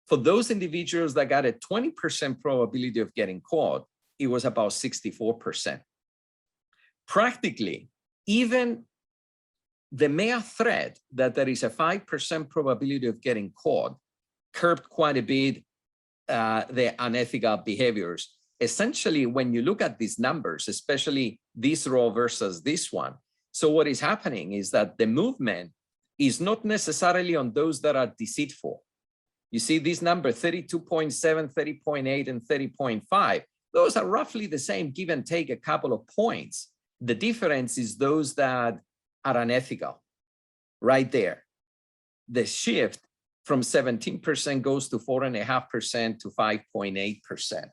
For those individuals that got a 20% probability of getting caught, it was about 64%. Practically, even the mere threat that there is a 5% probability of getting caught curbed quite a bit the unethical behaviors. Essentially, when you look at these numbers, especially this row versus this one, so what is happening is that the movement is not necessarily on those that are deceitful. You see these numbers, 32.7, 30.8, and 30.5. Those are roughly the same, give and take a couple of points. The difference is those that are unethical, right there. The shift from 17% goes to 4.5% to 5.8%.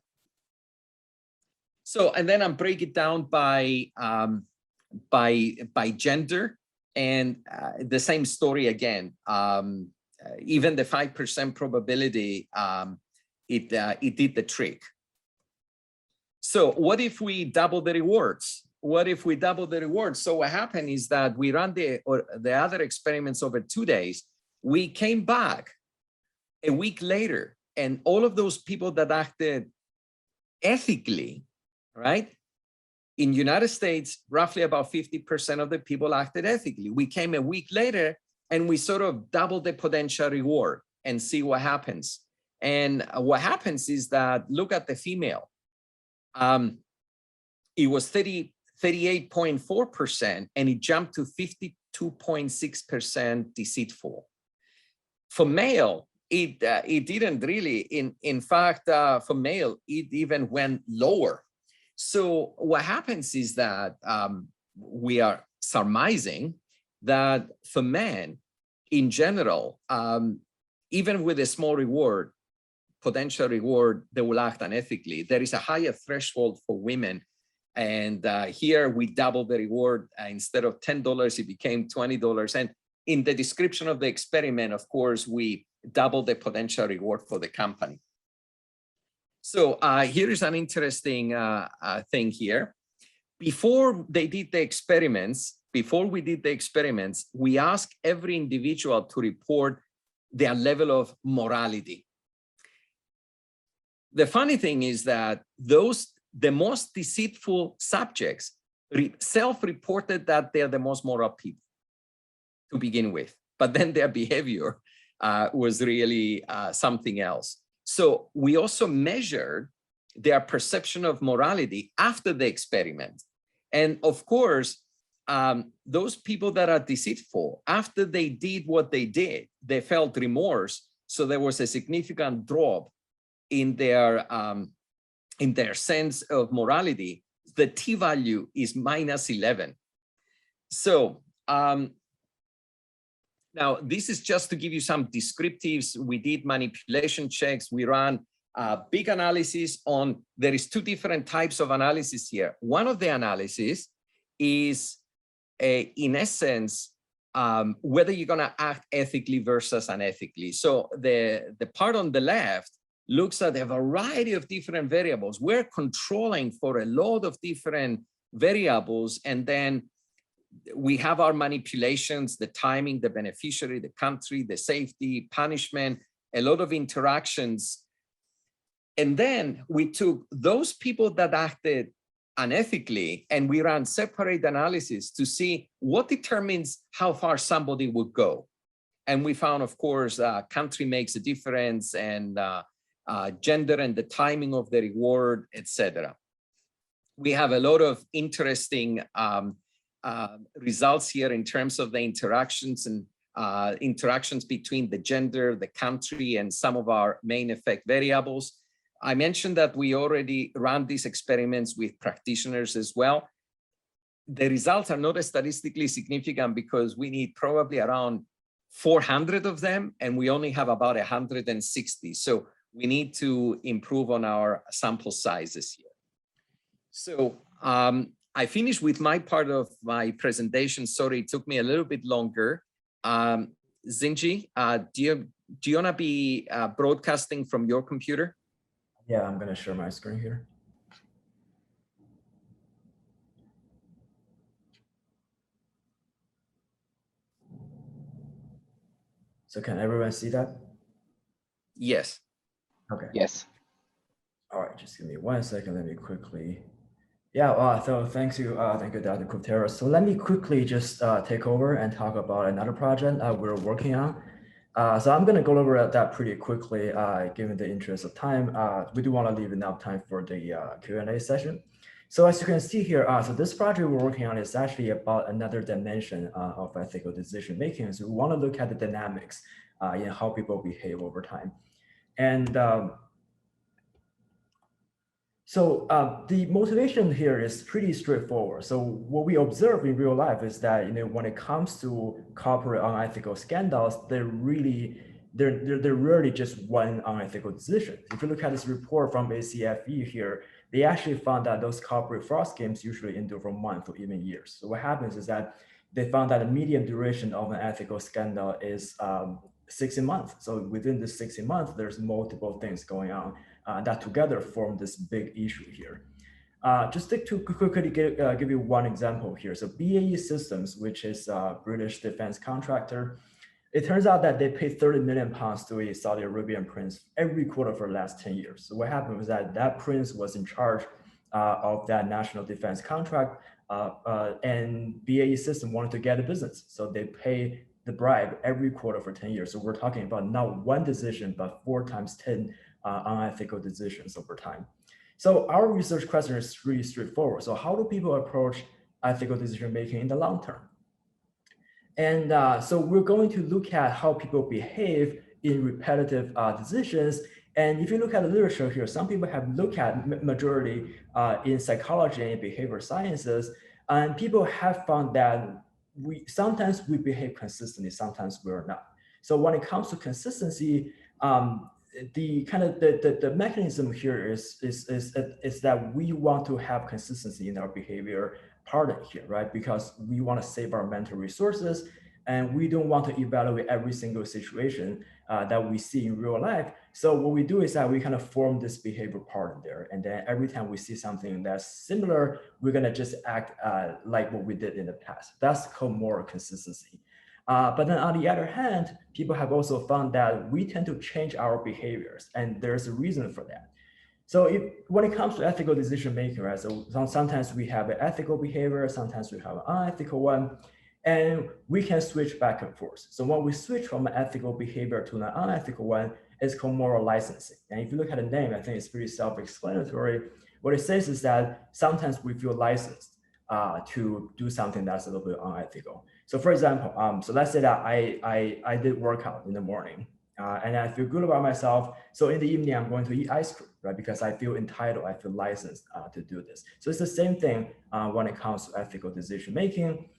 So, and then I'm breaking it down by gender, and the same story again. Even the 5% probability, it did the trick. So what if we double the rewards? What if we double the rewards? So what happened is that we ran the other experiments over 2 days. We came back a week later, and all of those people that acted ethically, right? In United States, roughly about 50% of the people acted ethically. We came a week later and we sort of doubled the potential reward and see what happens. And what happens is that, look at the female. It was 38.4% and it jumped to 52.6% deceitful. For male, it didn't really. In fact, for male, it even went lower. So what happens is that we are surmising that for men, in general, even with a small reward, potential reward, they will act unethically. There is a higher threshold for women. And here we double the reward. Instead of $10, it became $20. And in the description of the experiment, of course, we double the potential reward for the company. So here is an interesting thing here. Before they did the experiments, before we did the experiments, we asked every individual to report their level of morality. The funny thing is that the most deceitful subjects self-reported that they're the most moral people to begin with, but then their behavior was really something else. So we also measured their perception of morality after the experiment. And of course, those people that are deceitful, after they did what they did, they felt remorse. So there was a significant drop in their sense of morality. The t-value is -11. So now this is just to give you some descriptives. We did manipulation checks. We ran big analysis on, there is two different types of analysis here. One of the analysis is in essence, whether you're gonna act ethically versus unethically. So the part on the left looks at a variety of different variables. We're controlling for a lot of different variables, and then we have our manipulations, the timing, the beneficiary, the country, the safety, punishment, a lot of interactions. And then we took those people that acted unethically and we ran separate analysis to see what determines how far somebody would go. And we found, of course, country makes a difference, and gender and the timing of the reward, etc. We have a lot of interesting results here in terms of the interactions and interactions between the gender, the country, and some of our main effect variables. I mentioned that we already ran these experiments with practitioners as well. The results are not statistically significant because we need probably around 400 of them, and we only have about 160. So we need to improve on our sample sizes here. So I finished with my part of my presentation. Sorry, it took me a little bit longer. Zinji, do you want to be broadcasting from your computer? Yeah, I'm going to share my screen here. So can everyone see that? Yes. Okay. Yes. All right, just give me 1 second. Let me quickly. Yeah, so thank you, Dr. Koufteros. So let me quickly just take over and talk about another project we're working on. So I'm going to go over that pretty quickly, given the interest of time. We do want to leave enough time for the Q&A session. So as you can see here, so this project we're working on is actually about another dimension of ethical decision making. So we want to look at the dynamics in how people behave over time. And so the motivation here is pretty straightforward. So what we observe in real life is that when it comes to corporate unethical scandals, they're rarely just one unethical decision. If you look at this report from ACFE here, they actually found that those corporate fraud schemes usually endure for months or even years. So what happens is that they found that the median duration of an ethical scandal is 16 months. So within this 16 months, there's multiple things going on that together form this big issue here. Just to quickly give you one example here. So BAE Systems, which is a British defense contractor, it turns out that they paid 30 million pounds to a Saudi Arabian prince every quarter for the last 10 years. So what happened was that that prince was in charge of that national defense contract, and BAE Systems wanted to get a business. So they pay the bribe every quarter for 10 years. So we're talking about not one decision, but 4 times 10 unethical decisions over time. So our research question is really straightforward. So how do people approach ethical decision making in the long term? And so we're going to look at how people behave in repetitive decisions. And if you look at the literature here, some people have looked at majority in psychology and behavioral sciences, and people have found that sometimes we behave consistently, sometimes we're not. So when it comes to consistency, the mechanism here is that we want to have consistency in our behavior part here, right? Because we want to save our mental resources, and we don't want to evaluate every single situation that we see in real life. So what we do is that we kind of form this behavior part there, and then every time we see something that's similar, we're gonna just act like what we did in the past. That's called moral consistency. But then on the other hand, people have also found that we tend to change our behaviors, and there's a reason for that. So when it comes to ethical decision making, right? So sometimes we have an ethical behavior, sometimes we have an unethical one, and we can switch back and forth. So when we switch from an ethical behavior to an unethical one, it's called moral licensing. And if you look at the name, I think it's pretty self-explanatory. What it says is that sometimes we feel licensed to do something that's a little bit unethical. So for example, so let's say that I did workout in the morning and I feel good about myself. So in the evening, I'm going to eat ice cream, right? Because I feel entitled, I feel licensed to do this. So it's the same thing when it comes to ethical decision making.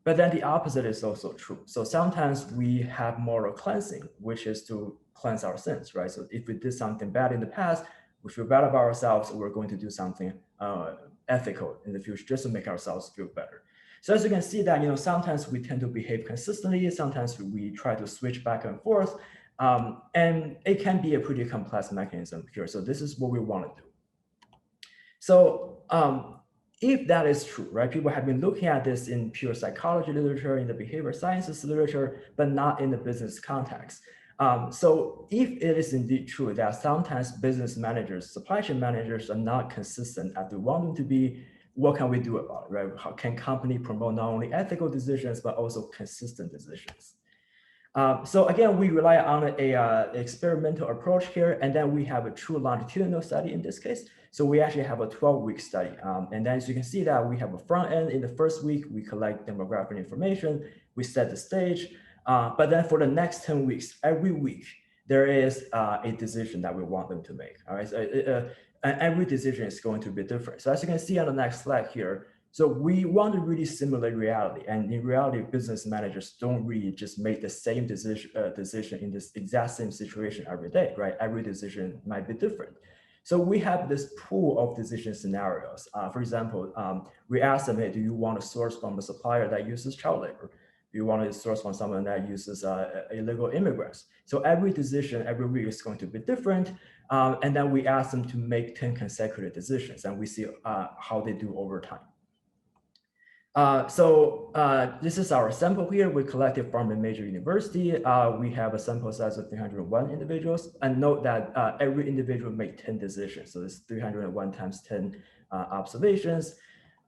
But then the opposite is also true. So sometimes we have moral cleansing, which is to cleanse our sins, right? So if we did something bad in the past, we feel bad about ourselves, so we're going to do something ethical in the future just to make ourselves feel better. So as you can see that, sometimes we tend to behave consistently, sometimes we try to switch back and forth, and it can be a pretty complex mechanism here. So this is what we want to do. So if that is true, right, people have been looking at this in pure psychology literature, in the behavior sciences literature, but not in the business context. So if it is indeed true that sometimes business managers, supply chain managers are not consistent as we want them to be, what can we do about it, right? How can company promote not only ethical decisions, but also consistent decisions? So again, we rely on a experimental approach here, and then we have a true longitudinal study in this case. So we actually have a 12-week study. And then as you can see that we have a front end. In the first week, we collect demographic information, we set the stage. But then for the next 10 weeks, every week, there is a decision that we want them to make. All right, so and every decision is going to be different. So as you can see on the next slide here, so we want to really simulate reality. And in reality, business managers don't really just make the same decision in this exact same situation every day, right? Every decision might be different. So we have this pool of decision scenarios. For example, we ask them, hey, do you want to source from a supplier that uses child labor? Do you want to source from someone that uses illegal immigrants? So every decision every week is going to be different. And then we ask them to make 10 consecutive decisions, and we see how they do over time. This is our sample here. We collected from a major university. We have a sample size of 301 individuals. And note that every individual made 10 decisions. So it's 301 times 10 observations.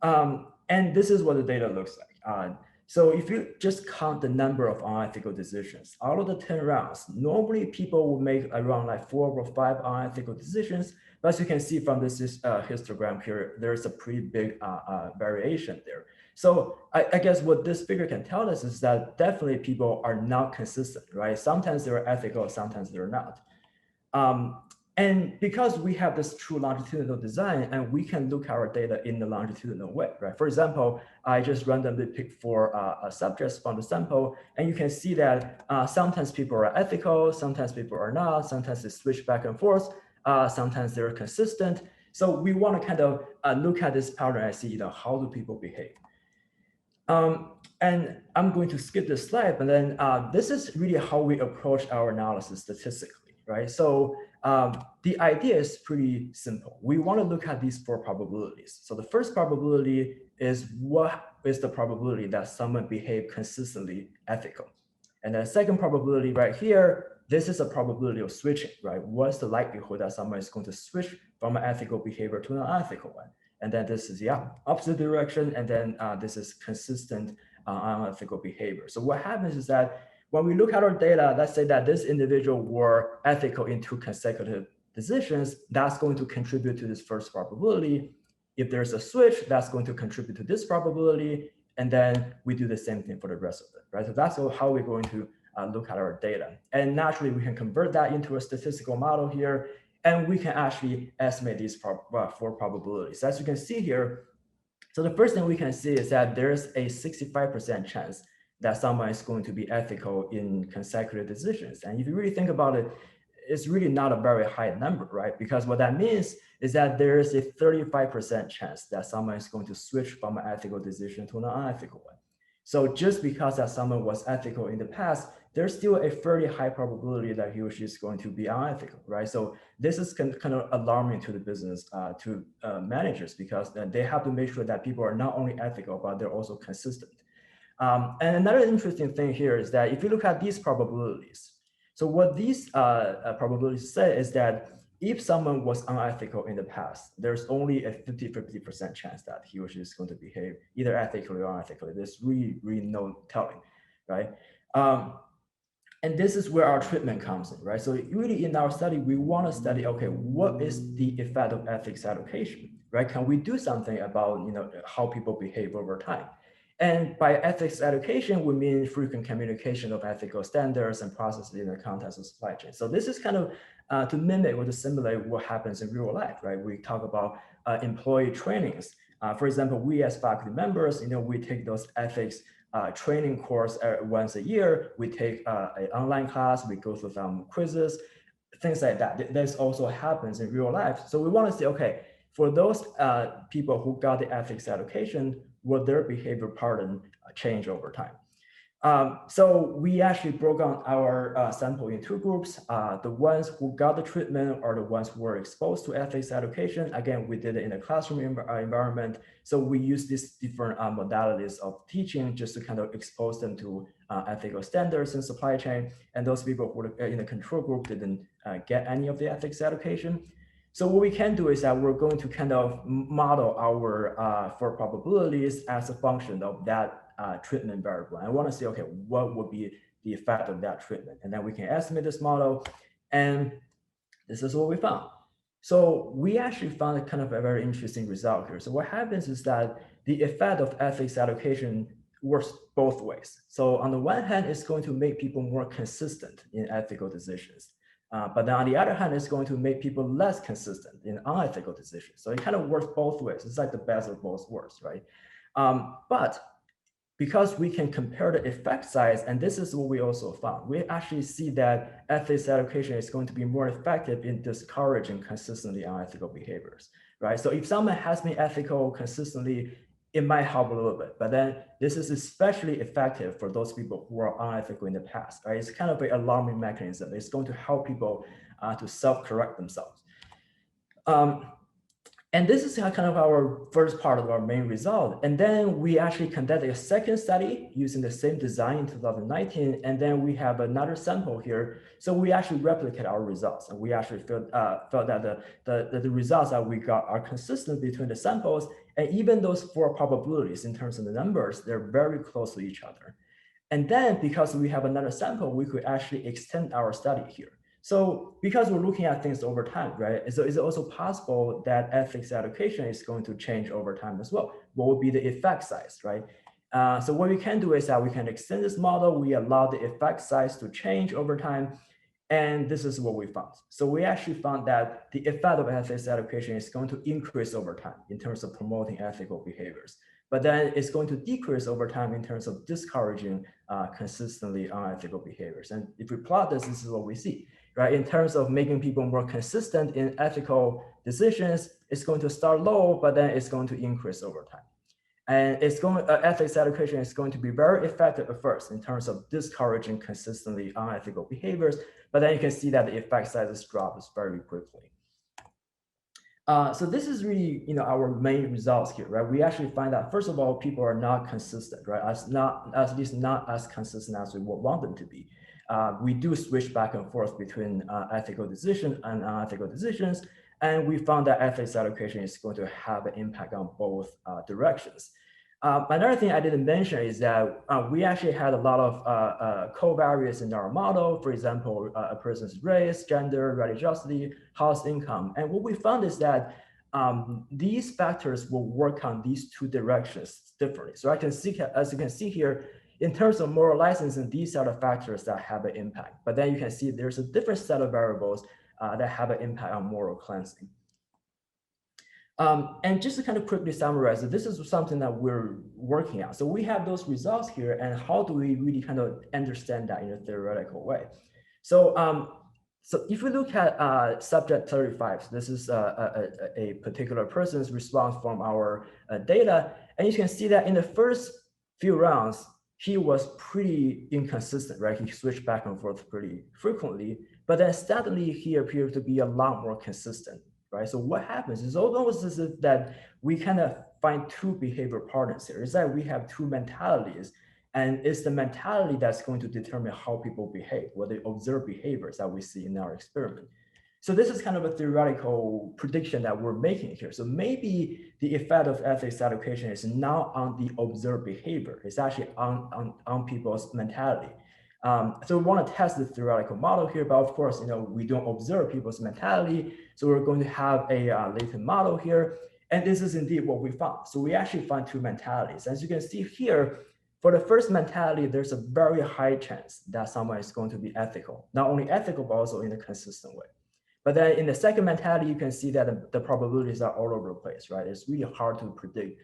And this is what the data looks like. So if you just count the number of unethical decisions, out of the 10 rounds, normally people will make around like 4 or 5 unethical decisions. But as you can see from this histogram here, there's a pretty big variation there. So I guess what this figure can tell us is that definitely people are not consistent, right? Sometimes they're ethical, sometimes they're not. And because we have this true longitudinal design, and we can look at our data in the longitudinal way, right? For example, I just randomly picked 4 subjects from the sample, and you can see that sometimes people are ethical, sometimes people are not, sometimes they switch back and forth, sometimes they're consistent. So we want to kind of look at this pattern and see, how do people behave? And I'm going to skip this slide, but then this is really how we approach our analysis statistically, right? So the idea is pretty simple. We want to look at these 4 probabilities. So the first probability is what is the probability that someone behave consistently ethical. And the second probability right here, this is a probability of switching, right? What's the likelihood that someone is going to switch from an ethical behavior to an unethical one? And then this is the opposite direction. And then this is consistent unethical behavior. So what happens is that when we look at our data, let's say that this individual were ethical in 2 consecutive decisions, that's going to contribute to this first probability. If there's a switch, that's going to contribute to this probability. And then we do the same thing for the rest of it, right? So that's how we're going to look at our data. And naturally, we can convert that into a statistical model here. And we can actually estimate these 4 probabilities. As you can see here, so the first thing we can see is that there's a 65% chance that someone is going to be ethical in consecutive decisions. And if you really think about it, it's really not a very high number, right? Because what that means is that there's a 35% chance that someone is going to switch from an ethical decision to an unethical one. So just because that someone was ethical in the past, there's still a fairly high probability that he or she is going to be unethical, right? So this is kind of alarming to the business, to managers, because they have to make sure that people are not only ethical, but they're also consistent. And another interesting thing here is that if you look at these probabilities, so what these probabilities say is that if someone was unethical in the past, there's only a 50% chance that he or she is going to behave either ethically or unethically. There's really no telling, right? And this is where our treatment comes in, right? So really in our study, we want to study, okay, what is the effect of ethics education, right? Can we do something about, how people behave over time? And by ethics education, we mean frequent communication of ethical standards and processes in the context of supply chain. So this is kind of to mimic or to simulate what happens in real life, right? We talk about employee trainings. For example, we as faculty members, we take those ethics training course once a year. We take an online class, we go through some quizzes, things like that. This also happens in real life. So we want to say, okay, for those people who got the ethics education, will their behavior pattern change over time? So we actually broke down our sample in 2 groups. The ones who got the treatment are the ones who were exposed to ethics education. Again, we did it in a classroom environment. So we use these different modalities of teaching just to kind of expose them to ethical standards in supply chain. And those people who were in the control group didn't get any of the ethics education. So what we can do is that we're going to kind of model our 4 probabilities as a function of that treatment variable. I want to see, okay, what would be the effect of that treatment? And then we can estimate this model. And this is what we found. So we actually found a kind of a very interesting result here. So what happens is that the effect of ethics education works both ways. So on the one hand, it's going to make people more consistent in ethical decisions. But then on the other hand, it's going to make people less consistent in unethical decisions. So it kind of works both ways. It's like the best of both worlds, right? But because we can compare the effect size, and this is what we also found, we actually see that ethics education is going to be more effective in discouraging consistently unethical behaviors, right? So if someone has been ethical consistently, it might help a little bit, but then this is especially effective for those people who are unethical in the past, right? It's kind of an alarming mechanism. It's going to help people to self-correct themselves. And this is kind of our first part of our main result. And then we actually conducted a second study using the same design in 2019. And then we have another sample here. So we actually replicate our results. And we actually felt that the results that we got are consistent between the samples. And even those four probabilities in terms of the numbers, they're very close to each other. And then because we have another sample, we could actually extend our study here. So because we're looking at things over time, right? So is it also possible that ethics education is going to change over time as well? What would be the effect size, right? So what we can do is that we can extend this model. We allow the effect size to change over time. And this is what we found. So we actually found that the effect of ethics education is going to increase over time in terms of promoting ethical behaviors. But then it's going to decrease over time in terms of discouraging consistently unethical behaviors. And if we plot this, this is what we see. Right, in terms of making people more consistent in ethical decisions, it's going to start low, but then it's going to increase over time. And it's going, ethics education is going to be very effective at first in terms of discouraging consistently unethical behaviors, but then you can see that the effect sizes drops very quickly. So this is really, our main results here, right? We actually find that first of all, people are not consistent, right? At least not as consistent as we would want them to be. We do switch back and forth between ethical decision and unethical decisions. And we found that ethics education is going to have an impact on both directions. Another thing I didn't mention is that we actually had a lot of covariates in our model. For example, a person's race, gender, religiosity, house income. And what we found is that these factors will work on these two directions differently. So I can see, as you can see here, in terms of moral licensing, these are the factors that have an impact. But then you can see there's a different set of variables that have an impact on moral cleansing. And just to kind of quickly summarize, this is something that we're working on. So we have those results here, and how do we really kind of understand that in a theoretical way? So, so if we look at subject 35, so this is a particular person's response from our data, and you can see that in the first few rounds, he was pretty inconsistent, right? He switched back and forth pretty frequently, but then suddenly he appeared to be a lot more consistent, right? So what happens is almost as if that we kind of find two behavior patterns here. It's that we have two mentalities, and it's the mentality that's going to determine how people behave, what they observe behaviors that we see in our experiment. So this is kind of a theoretical prediction that we're making here. So maybe the effect of ethics education is not on the observed behavior, it's actually on people's mentality. So we want to test the theoretical model here, but of course, we don't observe people's mentality. So we're going to have a latent model here. And this is indeed what we found. So we actually found two mentalities. As you can see here, for the first mentality, there's a very high chance that someone is going to be ethical, not only ethical, but also in a consistent way. But then in the second mentality, you can see that the probabilities are all over the place, right? It's really hard to predict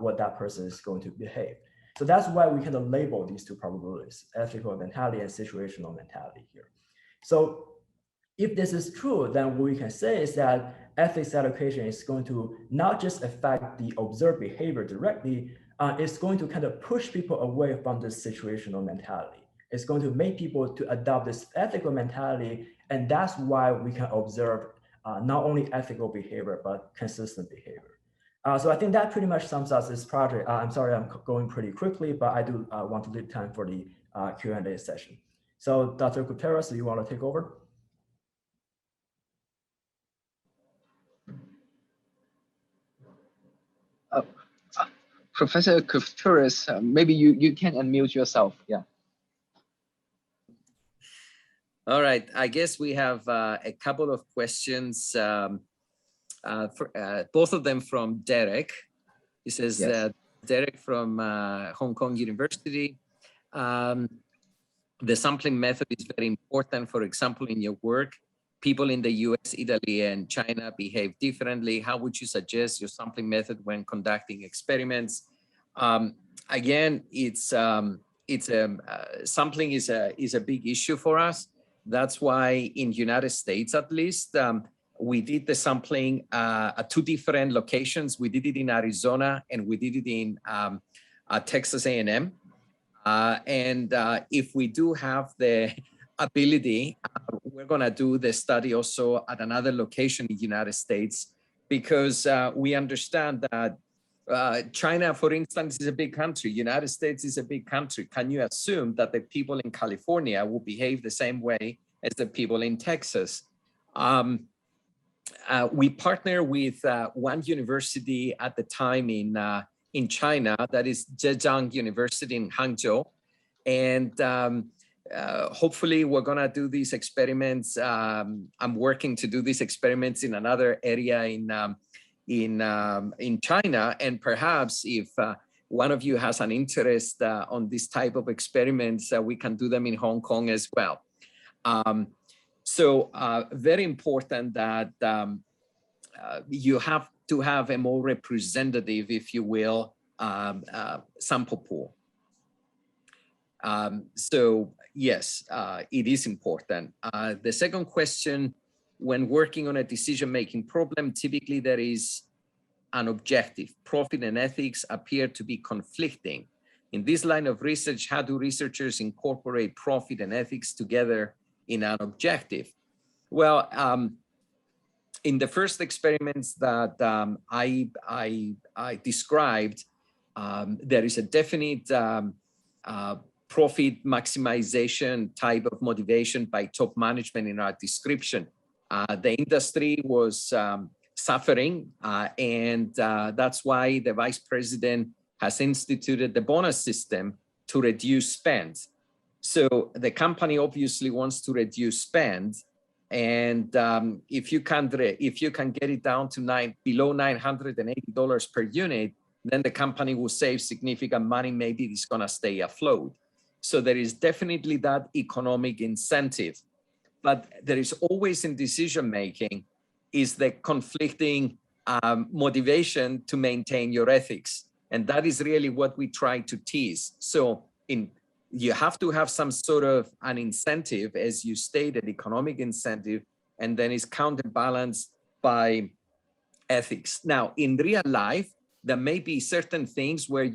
what that person is going to behave. So that's why we kind of label these two probabilities, ethical mentality and situational mentality here. So if this is true, then what we can say is that ethics education is going to not just affect the observed behavior directly, it's going to kind of push people away from this situational mentality. It's going to make people to adopt this ethical mentality, and that's why we can observe not only ethical behavior, but consistent behavior. So I think that pretty much sums up this project. I'm sorry, I'm going pretty quickly, but I do want to leave time for the Q&A session. So Dr. Koufteros, do you want to take over? Professor Koufteros, maybe you can unmute yourself. Yeah. All right. I guess we have a couple of questions both of them from Derek. He says, Yes. Derek from Hong Kong University. The sampling method is very important. For example, in your work, people in the US, Italy, and China behave differently. How would you suggest your sampling method when conducting experiments? Again, sampling is a big issue for us. That's why in the United States, at least, we did the sampling at 2 different locations. We did it in Arizona and we did it in Texas A&M. If we do have the ability, we're going to do the study also at another location in the United States, because we understand that China, for instance, is a big country. United States is a big country. Can you assume that the people in California will behave the same way as the people in Texas? We partner with one university at the time in China, that is Zhejiang University in Hangzhou. And hopefully we're gonna do these experiments. I'm working to do these experiments in another area in China. And perhaps if one of you has an interest on this type of experiments, we can do them in Hong Kong as well. So very important that you have to have a more representative, if you will, sample pool. So yes, it is important. The second question, when working on a decision-making problem, typically there is an objective. Profit and ethics appear to be conflicting. In this line of research, how do researchers incorporate profit and ethics together in an objective? Well, in the first experiments that I described, there is a definite profit maximization type of motivation by top management in our description. The industry was suffering, and that's why the vice president has instituted the bonus system to reduce spend. So the company obviously wants to reduce spend, and if you can get it down to below $980 per unit, then the company will save significant money. Maybe it's going to stay afloat. So there is definitely that economic incentive, but there is always in decision making is the conflicting motivation to maintain your ethics, and that is really what we try to tease. So you have to have some sort of an incentive, as you stated, economic incentive, and then it's counterbalanced by ethics. Now, in real life, there may be certain things where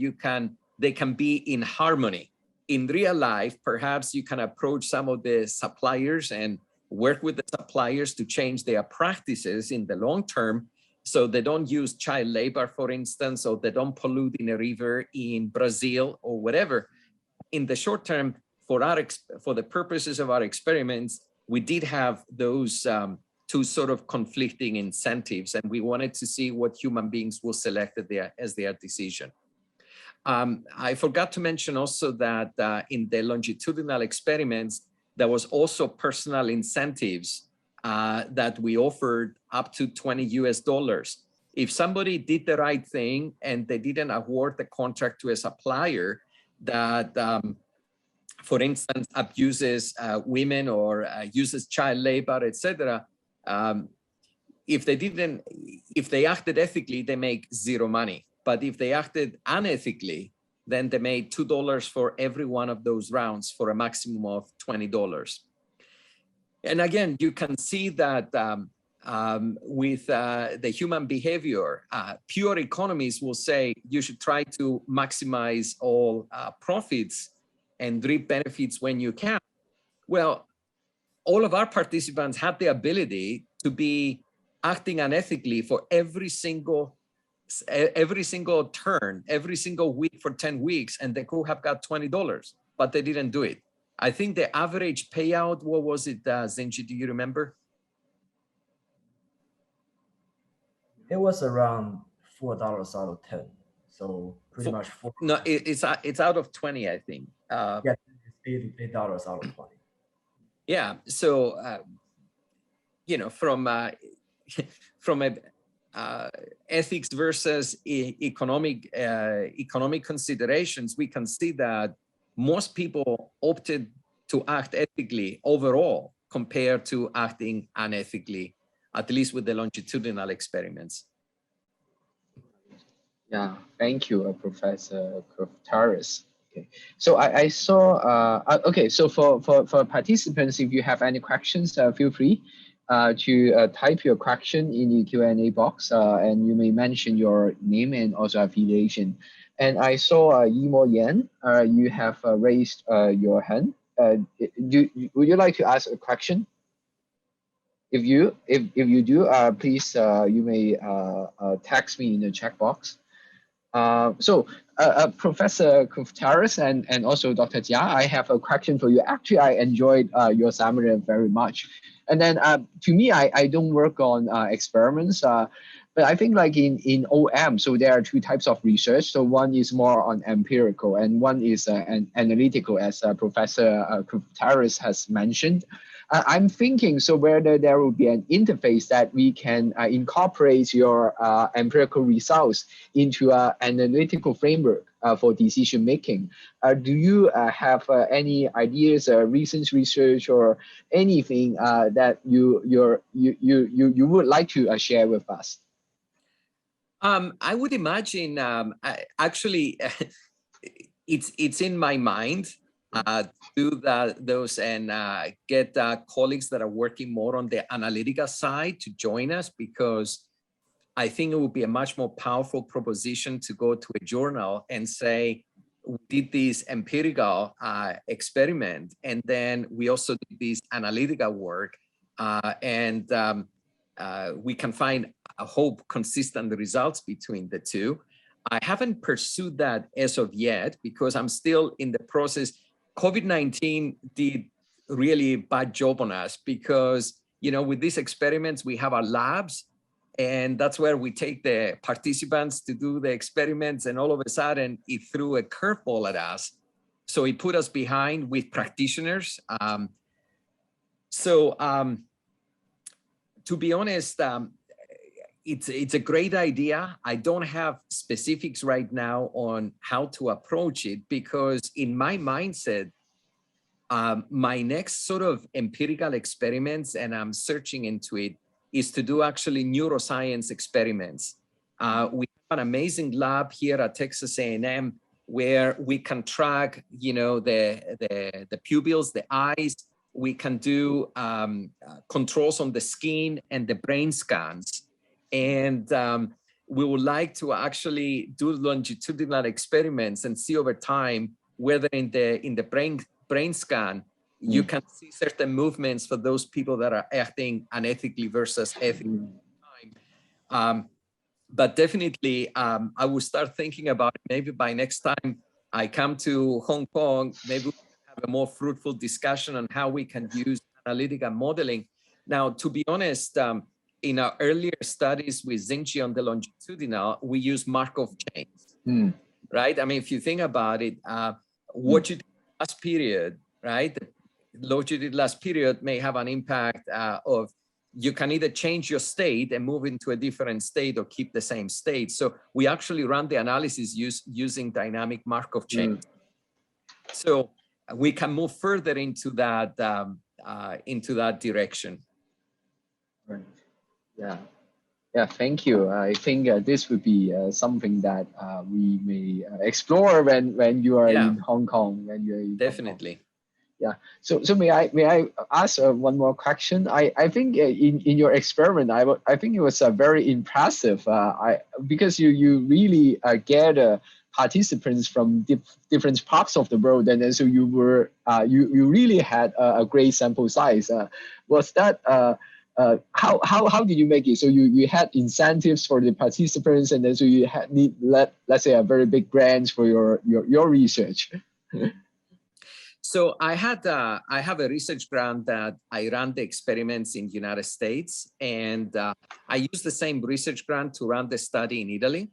they can be in harmony. In real life, perhaps you can approach some of the suppliers and work with the suppliers to change their practices in the long term, so they don't use child labor, for instance, or they don't pollute in a river in Brazil or whatever. In the short term, for the purposes of our experiments, we did have those 2 sort of conflicting incentives, and we wanted to see what human beings will select as their decision. I forgot to mention also that in the longitudinal experiments, there was also personal incentives that we offered up to $20 US. If somebody did the right thing and they didn't award the contract to a supplier that, for instance, abuses women or uses child labor, etc., if they acted ethically, they make 0 money. But if they acted unethically, then they made $2 for every one of those rounds for a maximum of $20. And again, you can see that with the human behavior, pure economists will say you should try to maximize all profits and reap benefits when you can. Well, all of our participants had the ability to be acting unethically for every single turn, every single week for 10 weeks, and they could have got $20, but they didn't do it. I think the average payout, what was it, Zenji, do you remember? It was around $4 out of 10. So pretty much 4. No, it's out of 20, I think. Yeah, it's $8 out of 20. Yeah, so, you know, from a ethics versus economic considerations, we can see that most people opted to act ethically overall compared to acting unethically, at least with the longitudinal experiments. Yeah, thank you, Professor Koufteros. Okay, so I saw, okay, so for participants, if you have any questions, feel free to type your question in the Q&A box, and you may mention your name and also affiliation. And I saw Yimo Yan, you have raised your hand. Would you like to ask a question? If you do, please you may text me in the chat box. Professor Koufteros and also Dr. Jia, I have a question for you. Actually, I enjoyed your seminar very much. And then to me, I don't work on experiments, but I think like in OM, so there are two types of research. So one is more on empirical and one is an analytical, as Professor Koufteros has mentioned. I'm thinking, so whether there will be an interface that we can incorporate your empirical results into an analytical framework for decision making. Do you have any ideas, recent research, or anything that you would like to share with us? I would imagine, actually, it's in my mind. Do those and get colleagues that are working more on the analytical side to join us, because I think it would be a much more powerful proposition to go to a journal and say, we did this empirical experiment, and then we also did this analytical work, and we can find, I hope, consistent results between the two. I haven't pursued that as of yet because I'm still in the process. COVID-19 did really bad job on us because, you know, with these experiments, we have our labs, and that's where we take the participants to do the experiments, and all of a sudden it threw a curveball at us. So it put us behind with practitioners. To be honest, it's a great idea. I don't have specifics right now on how to approach it, because in my mindset, my next sort of empirical experiments, and I'm searching into it, is to do actually neuroscience experiments. We have an amazing lab here at Texas A&M where we can track, you know, the pupils, the eyes. We can do controls on the skin and the brain scans. And we would like to actually do longitudinal experiments and see over time whether in the brain scan you can see certain movements for those people that are acting unethically versus ethically. But definitely, I will start thinking about it. Maybe by next time I come to Hong Kong, maybe we can have a more fruitful discussion on how we can use analytical modeling. Now, to be honest, in our earlier studies with Xingqi on the longitudinal, we use Markov chains, right? I mean, if you think about it, what you did last period, right? The longitudinal last period may have an impact of, you can either change your state and move into a different state or keep the same state. So we actually run the analysis using dynamic Markov chains. So we can move further into that direction. Right. Yeah. Yeah, thank you. I think this would be something that we may explore when you are in Hong Kong. When you're in definitely. Hong Kong. Yeah. So may I ask one more question? I think in your experiment, I think it was very impressive. Because you really gather participants from different parts of the world, and then so you were you really had a great sample size. Was that how did you make it? So you had incentives for the participants, and then so you had let's say a very big grant for your research. So I have a research grant that I ran the experiments in the United States, and I used the same research grant to run the study in Italy.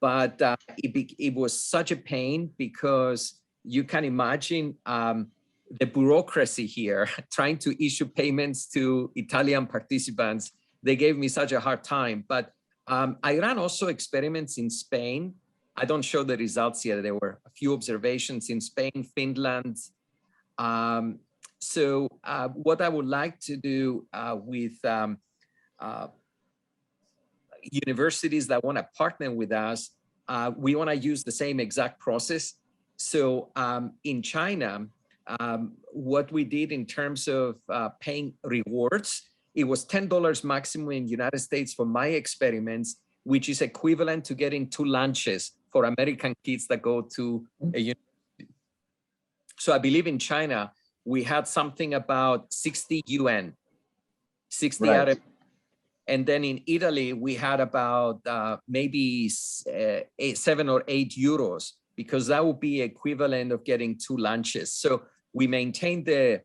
But it was such a pain because you can imagine the bureaucracy here, trying to issue payments to Italian participants. They gave me such a hard time, but I ran also experiments in Spain. I don't show the results yet. There were a few observations in Spain, Finland. So what I would like to do with universities that want to partner with us, we want to use the same exact process. So in China, what we did in terms of paying rewards, it was $10 maximum in the United States for my experiments, which is equivalent to getting 2 lunches for American kids that go to a university. So I believe in China, we had something about 60 UN, 60 Right. out of, and then in Italy, we had about maybe 7 or 8 euros, because that would be equivalent of getting 2 lunches. So we maintained the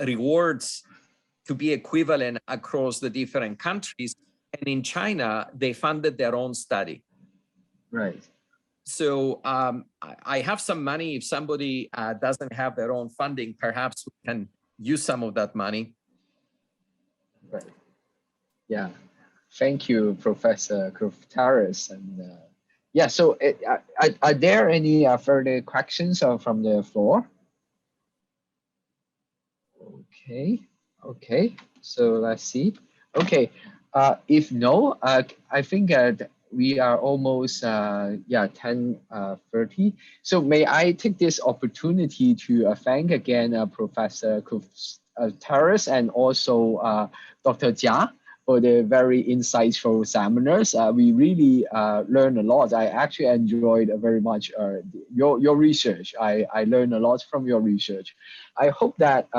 rewards to be equivalent across the different countries. And in China, they funded their own study. Right. So I have some money. If somebody doesn't have their own funding, perhaps we can use some of that money. Right. Yeah. Thank you, Professor Koufteros. And yeah, so are there any further questions from the floor? Okay. Okay. So let's see. Okay. If no, I think we are almost 10:30. So may I take this opportunity to thank again Professor Koufteros and also Dr. Jia for the very insightful seminars. We really learned a lot. I actually enjoyed very much your research. I learned a lot from your research. I hope that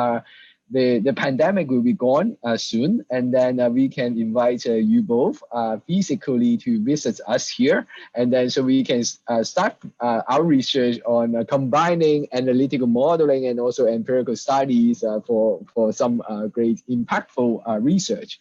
the pandemic will be gone soon, and then we can invite you both physically to visit us here, and then so we can start our research on combining analytical modeling and also empirical studies for some great impactful research.